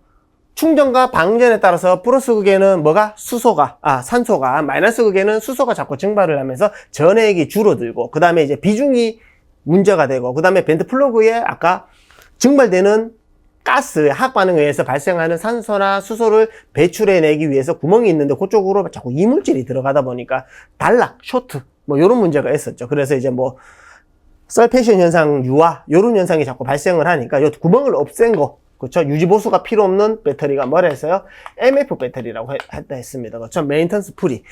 충전과 방전에 따라서 플러스 극에는 뭐가 산소가 마이너스 극에는 수소가 자꾸 증발을 하면서 전해액이 줄어들고 그 다음에 이제 비중이 문제가 되고 그 다음에 벤트 플러그에 아까 증발되는 가스, 화학 반응에 의해서 발생하는 산소나 수소를 배출해내기 위해서 구멍이 있는데 그쪽으로 자꾸 이물질이 들어가다 보니까 단락, 쇼트 뭐 이런 문제가 있었죠. 그래서 이제 뭐 설페이션 현상 유화 이런 현상이 자꾸 발생을 하니까 이 구멍을 없앤 거, 그렇죠? 유지 보수가 필요 없는 배터리가 뭐라 했어요? MF 배터리라고 했습니다. 그렇죠? 메인턴스 프리.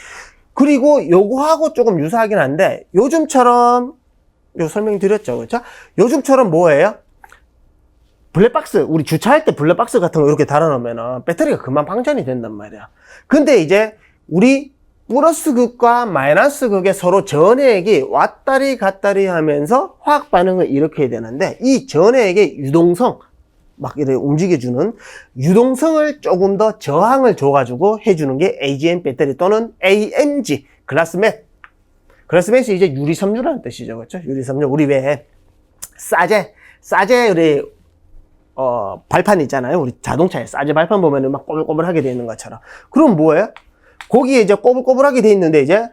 그리고 요거하고 조금 유사하긴 한데 요즘처럼 요 설명드렸죠, 그렇죠? 요즘처럼 뭐예요? 블랙박스, 우리 주차할 때 블랙박스 같은 거 이렇게 달아놓으면 배터리가 금방 방전이 된단 말이야. 근데 이제 우리 플러스 극과 마이너스 극에 서로 전해액이 왔다리 갔다리 하면서 화학 반응을 일으켜야 되는데 이 전해액의 유동성, 막 이렇게 움직여주는 유동성을 조금 더 저항을 줘가지고 해주는 게 AGM 배터리 또는 AMG, 글라스맷. 글라스맷이 이제 유리섬유라는 뜻이죠. 그렇죠? 유리섬유. 우리 왜 싸제 우리 발판 있잖아요. 우리 자동차에 싸제 발판 보면은 막 꼬불꼬불하게 되어 있는 것처럼. 그럼 뭐예요? 거기에 이제 꼬불꼬불하게 되어 있는데 이제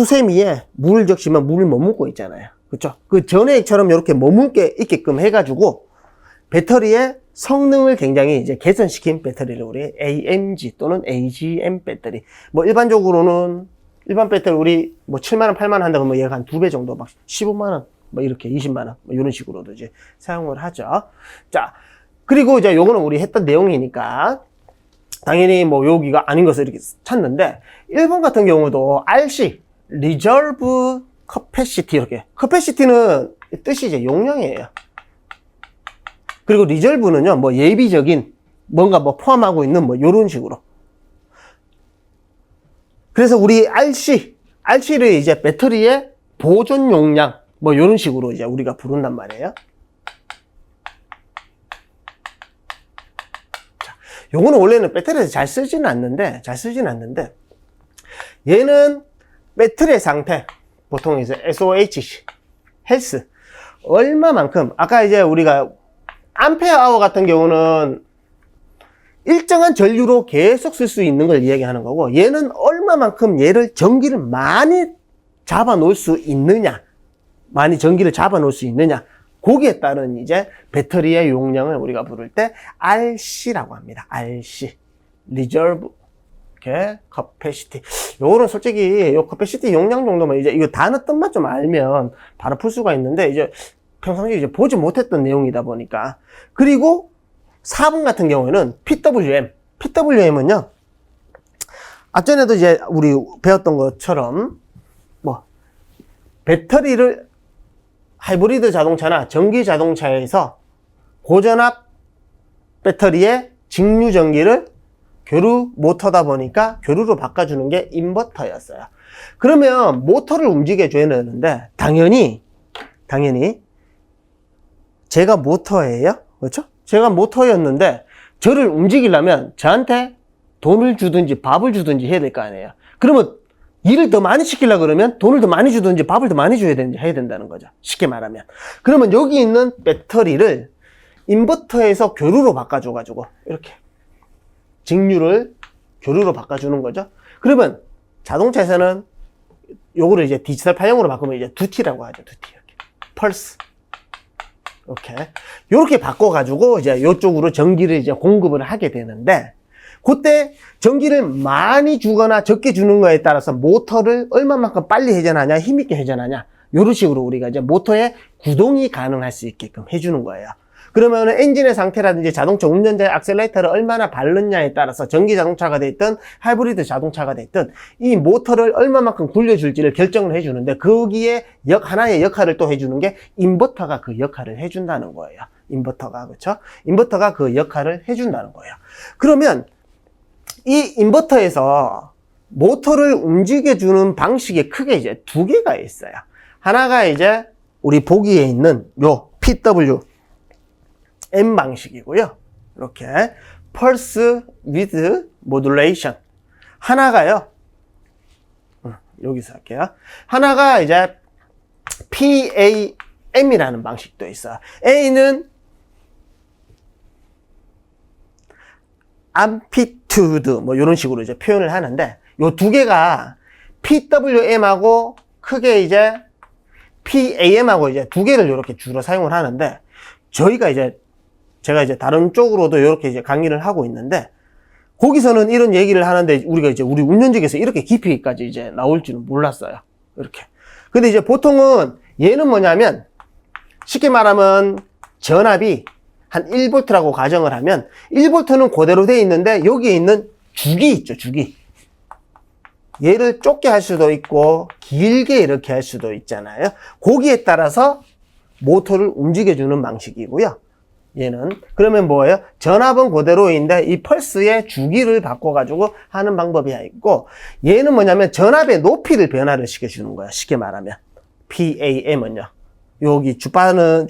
수세미에 물을 적시면 물을 머금고 있잖아요. 그렇죠? 그 전액처럼 이렇게 머물게 있게끔 해가지고 배터리의 성능을 굉장히 이제 개선시킨 배터리를 우리 AMG 또는 AGM 배터리. 뭐 일반적으로는 일반 배터리 우리 뭐 7만원, 8만원 한다 그러면 얘가 한 2배 정도 막 15만원 뭐 이렇게 20만원 뭐 이런 식으로도 이제 사용을 하죠. 자, 그리고 이제 요거는 우리 했던 내용이니까 당연히 뭐 여기가 아닌 것을 이렇게 찾는데 1번 같은 경우도 RC Reserve Capacity 이렇게 Capacity는 뜻이 이제 용량이에요. 그리고 Reserve는요 뭐 예비적인 뭔가 뭐 포함하고 있는 뭐 요런 식으로. 그래서 우리 RC를 이제 배터리의 보존 용량 뭐 요런 식으로 이제 우리가 부른단 말이에요. 요거는 원래는 배터리에서 잘 쓰지는 않는데 얘는 배터리의 상태 보통 이제 SOH 헬스 얼마만큼 아까 이제 우리가 암페어 아워 같은 경우는 일정한 전류로 계속 쓸 수 있는 걸 이야기하는 거고 얘는 얼마만큼 얘를 전기를 많이 잡아 놓을 수 있느냐 많이 전기를 잡아 놓을 수 있느냐 거기에 따른 이제 배터리의 용량을 우리가 부를 때 RC라고 합니다. RC Reserve Capacity. 요거는 솔직히 요 Capacity 용량 정도만 이제 이거 단어 뜻만 좀 알면 바로 풀 수가 있는데 이제 평상시에 이제 보지 못했던 내용이다 보니까. 그리고 4번 같은 경우에는 PWM은요 앞전에도 이제 우리 배웠던 것처럼 뭐 배터리를 하이브리드 자동차나 전기 자동차에서 고전압 배터리에 직류 전기를 교류 모터다 보니까 교류로 바꿔주는 게 인버터였어요. 그러면 모터를 움직여줘야 되는데 당연히 제가 모터예요. 그렇죠? 제가 모터였는데 저를 움직이려면 저한테 돈을 주든지 밥을 주든지 해야 될 거 아니에요. 그러면 일을 더 많이 시키려고 그러면 돈을 더 많이 주든지 밥을 더 많이 줘야 되는지 해야 된다는 거죠. 쉽게 말하면. 그러면 여기 있는 배터리를 인버터에서 교류로 바꿔줘가지고 이렇게 직류를 교류로 바꿔주는 거죠. 그러면 자동차에서는 요거를 이제 디지털 파형으로 바꾸면 이제 두티라고 하죠. 두티 이렇게 펄스 이렇게 바꿔가지고 이제 이쪽으로 전기를 이제 공급을 하게 되는데. 그때 전기를 많이 주거나 적게 주는 거에 따라서 모터를 얼마만큼 빨리 회전하냐 힘있게 회전하냐 이런 식으로 우리가 이제 모터의 구동이 가능할 수 있게끔 해주는 거예요. 그러면 엔진의 상태라든지 자동차 운전자의 악셀레이터를 얼마나 밟느냐에 따라서 전기 자동차가 됐든 하이브리드 자동차가 됐든 이 모터를 얼마만큼 굴려줄지를 결정을 해주는데 거기에 하나의 역할을 또 해주는 게 인버터가 그 역할을 해준다는 거예요. 인버터가 그렇죠? 인버터가 그 역할을 해준다는 거예요. 그러면 이 인버터에서 모터를 움직여주는 방식이 크게 이제 두 개가 있어요. 하나가 이제 우리 보기에 있는 요 PWM 방식이고요. 이렇게 Pulse Width Modulation. 하나가요. 여기서 할게요. 하나가 이제 PAM이라는 방식도 있어요. A는 암피튜드 뭐 이런 식으로 이제 표현을 하는데 요 두 개가 PWM하고 크게 이제 PAM하고 이제 두 개를 이렇게 주로 사용을 하는데 제가 이제 다른 쪽으로도 이렇게 이제 강의를 하고 있는데 거기서는 이런 얘기를 하는데 우리가 이제 우리 운전직에서 이렇게 깊이까지 이제 나올 줄은 몰랐어요. 이렇게. 근데 이제 보통은 얘는 뭐냐면 쉽게 말하면 전압이 한 1V라고 가정을 하면 1V는 그대로 돼 있는데 여기에 있는 주기 있죠, 주기. 얘를 좁게 할 수도 있고 길게 이렇게 할 수도 있잖아요. 거기에 따라서 모터를 움직여주는 방식이고요. 얘는 그러면 뭐예요? 전압은 그대로인데 이 펄스의 주기를 바꿔가지고 하는 방법이 있고 얘는 뭐냐면 전압의 높이를 변화를 시켜주는 거야. 쉽게 말하면 PAM은요. 여기 주파수는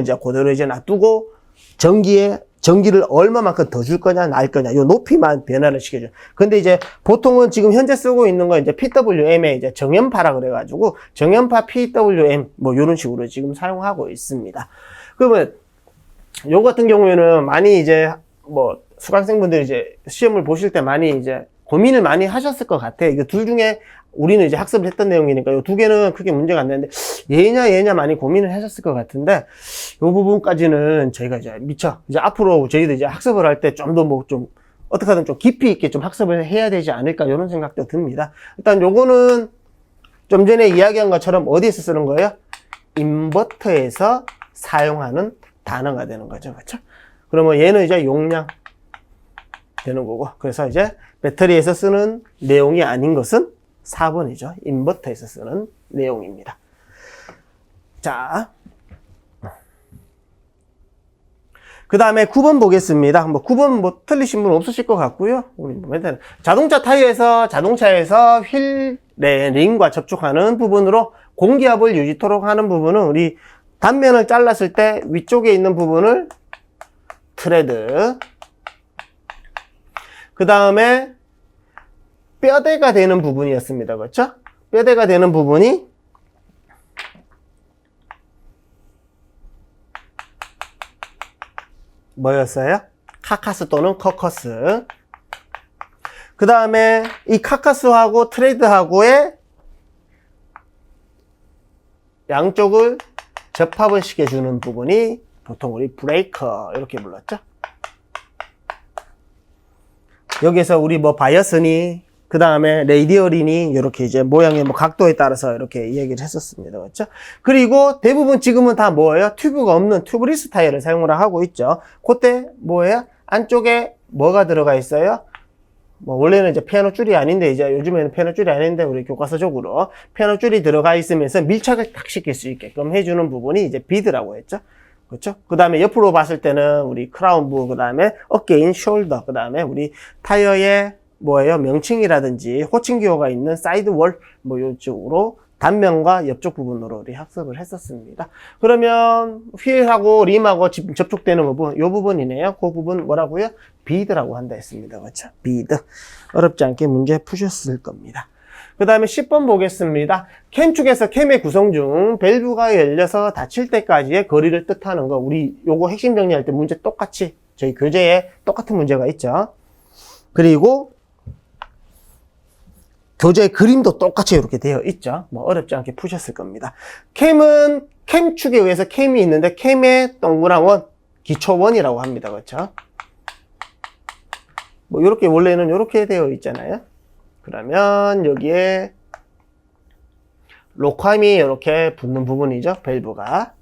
이제 그대로 이제 놔두고 전기를 얼마만큼 더 줄 거냐, 날 거냐, 요 높이만 변화를 시켜줘. 근데 이제 보통은 지금 현재 쓰고 있는 거 이제 PWM에 이제 정연파라 그래가지고 정연파 PWM 뭐 요런 식으로 지금 사용하고 있습니다. 그러면 요 같은 경우에는 많이 이제 뭐 수강생분들이 이제 시험을 보실 때 많이 이제 고민을 많이 하셨을 것 같아요. 이거 둘 중에 우리는 이제 학습을 했던 내용이니까 이 두 개는 크게 문제가 안 되는데 얘냐 많이 고민을 하셨을 것 같은데 이 부분까지는 저희가 이제 이제 앞으로 저희도 이제 학습을 할 때 좀 더 뭐 좀 어떻게 하든 좀 깊이 있게 좀 학습을 해야 되지 않을까 이런 생각도 듭니다. 일단 요거는 좀 전에 이야기한 것처럼 어디에서 쓰는 거예요? 인버터에서 사용하는 단어가 되는 거죠. 그렇죠? 그러면 얘는 이제 용량 되는 거고 그래서 이제 배터리에서 쓰는 내용이 아닌 것은 4번이죠. 인버터에서 쓰는 내용입니다. 자, 그 다음에 9번 보겠습니다. 뭐 9번 뭐 틀리신 분 없으실 것 같고요. 우리 보면 자동차 타이어에서 자동차에서 휠의 링과 접촉하는 부분으로 공기압을 유지토록 하는 부분은 우리 단면을 잘랐을 때 위쪽에 있는 부분을 트레드, 그 다음에 뼈대가 되는 부분이었습니다. 그렇죠? 뼈대가 되는 부분이 뭐였어요? 카카스 또는 커커스. 그 다음에 이 카카스하고 트레드하고의 양쪽을 접합을 시켜주는 부분이 보통 우리 브레이커 이렇게 불렀죠. 여기서 우리 뭐 바이어스니 그 다음에 레이디얼이니 이렇게 이제 모양의 뭐 각도에 따라서 이렇게 얘기를 했었습니다. 그렇죠? 그리고 대부분 지금은 다 뭐예요? 튜브가 없는 튜브리스 타이어를 사용을 하고 있죠. 그때 뭐예요? 안쪽에 뭐가 들어가 있어요? 뭐 원래는 이제 피아노 줄이 아닌데 이제 요즘에는 피아노 줄이 아닌데 우리 교과서적으로 피아노 줄이 들어가 있으면서 밀착을 딱 시킬 수 있게끔 해주는 부분이 이제 비드라고 했죠. 그렇죠? 그 다음에 옆으로 봤을 때는 우리 크라운부, 그 다음에 어깨인 숄더, 그 다음에 우리 타이어의 뭐예요? 명칭이라든지 호칭 기호가 있는 사이드월, 뭐 이쪽으로 단면과 옆쪽 부분으로 우리 학습을 했었습니다. 그러면 휠하고 림하고 접촉되는 부분, 이 부분이네요. 그 부분 뭐라고요? 비드라고 한다 했습니다. 그렇죠? 비드. 어렵지 않게 문제 푸셨을 겁니다. 그 다음에 10번 보겠습니다. 캠축에서 캠의 구성 중 밸브가 열려서 닫힐 때까지의 거리를 뜻하는 거. 우리 요거 핵심 정리할 때 문제 똑같이 저희 교재에 똑같은 문제가 있죠. 그리고 교재 그림도 똑같이 이렇게 되어 있죠. 뭐 어렵지 않게 푸셨을 겁니다. 캠은 캠축에 의해서 캠이 있는데 캠의 동그란 원, 기초원이라고 합니다. 그렇죠? 뭐 이렇게 원래는 이렇게 되어 있잖아요. 그러면 여기에 로크함이 이렇게 붙는 부분이죠. 밸브가.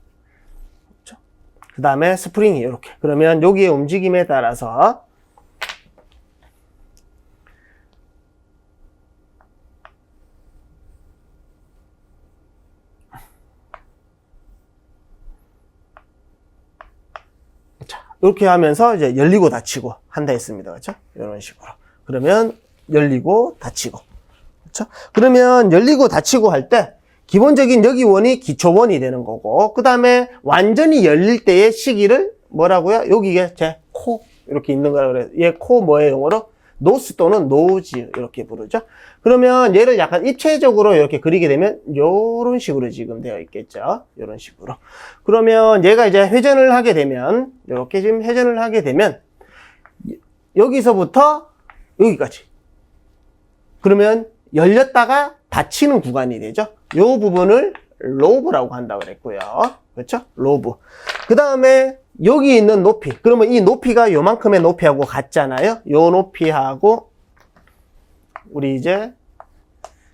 그렇죠? 그 다음에 스프링이 이렇게. 그러면 여기의 움직임에 따라서 이렇게 하면서 이제 열리고 닫히고 한다 했습니다. 그렇죠? 이런 식으로. 그러면 열리고 닫히고. 그렇죠? 그러면 열리고 닫히고 할 때 기본적인 여기 원이 기초원이 되는 거고 그다음에 완전히 열릴 때의 시기를 뭐라고요? 여기에 제 코 이렇게 있는 거라 그래요. 얘 코 뭐예요? 영어로? 노스 또는 노즈 이렇게 부르죠. 그러면 얘를 약간 입체적으로 이렇게 그리게 되면 이런 식으로 지금 되어 있겠죠. 이런 식으로. 그러면 얘가 이제 회전을 하게 되면 이렇게 지금 회전을 하게 되면 여기서부터 여기까지. 그러면 열렸다가 닫히는 구간이 되죠. 이 부분을 로브라고 한다고 그랬고요. 그렇죠? 로브. 그 다음에 여기 있는 높이. 그러면 이 높이가 요만큼의 높이하고 같잖아요. 요 높이하고 우리 이제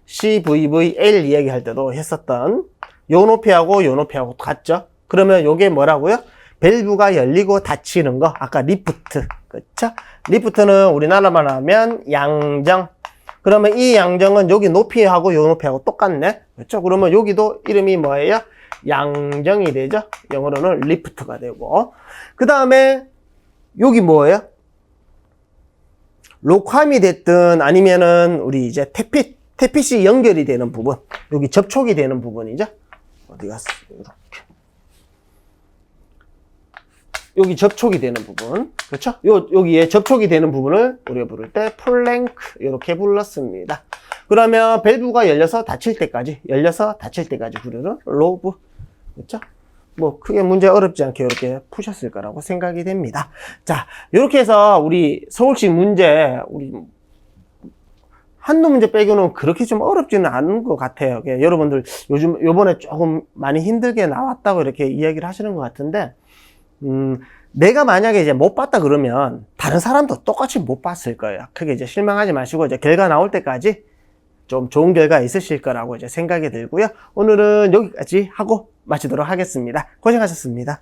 CVVL 이야기할 때도 했었던 요 높이하고 요 높이하고 같죠. 그러면 요게 뭐라고요? 밸브가 열리고 닫히는 거. 아까 리프트. 그렇죠? 리프트는 우리나라만 하면 양정. 그러면 이 양정은 여기 높이하고 요 높이하고 똑같네. 그렇죠? 그러면 여기도 이름이 뭐예요? 양정이 되죠. 영어로는 리프트가 되고. 그 다음에 여기 뭐예요? 록함이 됐든 아니면은 우리 이제 태핏이 연결이 되는 부분. 여기 접촉이 되는 부분이죠. 어디 갔어? 이렇게. 여기 접촉이 되는 부분. 그렇죠? 여기에 접촉이 되는 부분을 우리가 부를 때 플랭크 이렇게 불렀습니다. 그러면 밸브가 열려서 닫힐 때까지 부르는 로브. 그렇죠? 뭐 크게 문제 어렵지 않게 이렇게 푸셨을 거라고 생각이 됩니다. 자, 이렇게 해서 우리 서울시 문제 우리 한두 문제 빼고는 그렇게 좀 어렵지는 않은 것 같아요. 여러분들 요번에 조금 많이 힘들게 나왔다고 이렇게 이야기를 하시는 것 같은데, 내가 만약에 이제 못 봤다 그러면 다른 사람도 똑같이 못 봤을 거예요. 크게 이제 실망하지 마시고 이제 결과 나올 때까지 좀 좋은 결과 있으실 거라고 이제 생각이 들고요. 오늘은 여기까지 하고 마치도록 하겠습니다. 고생하셨습니다.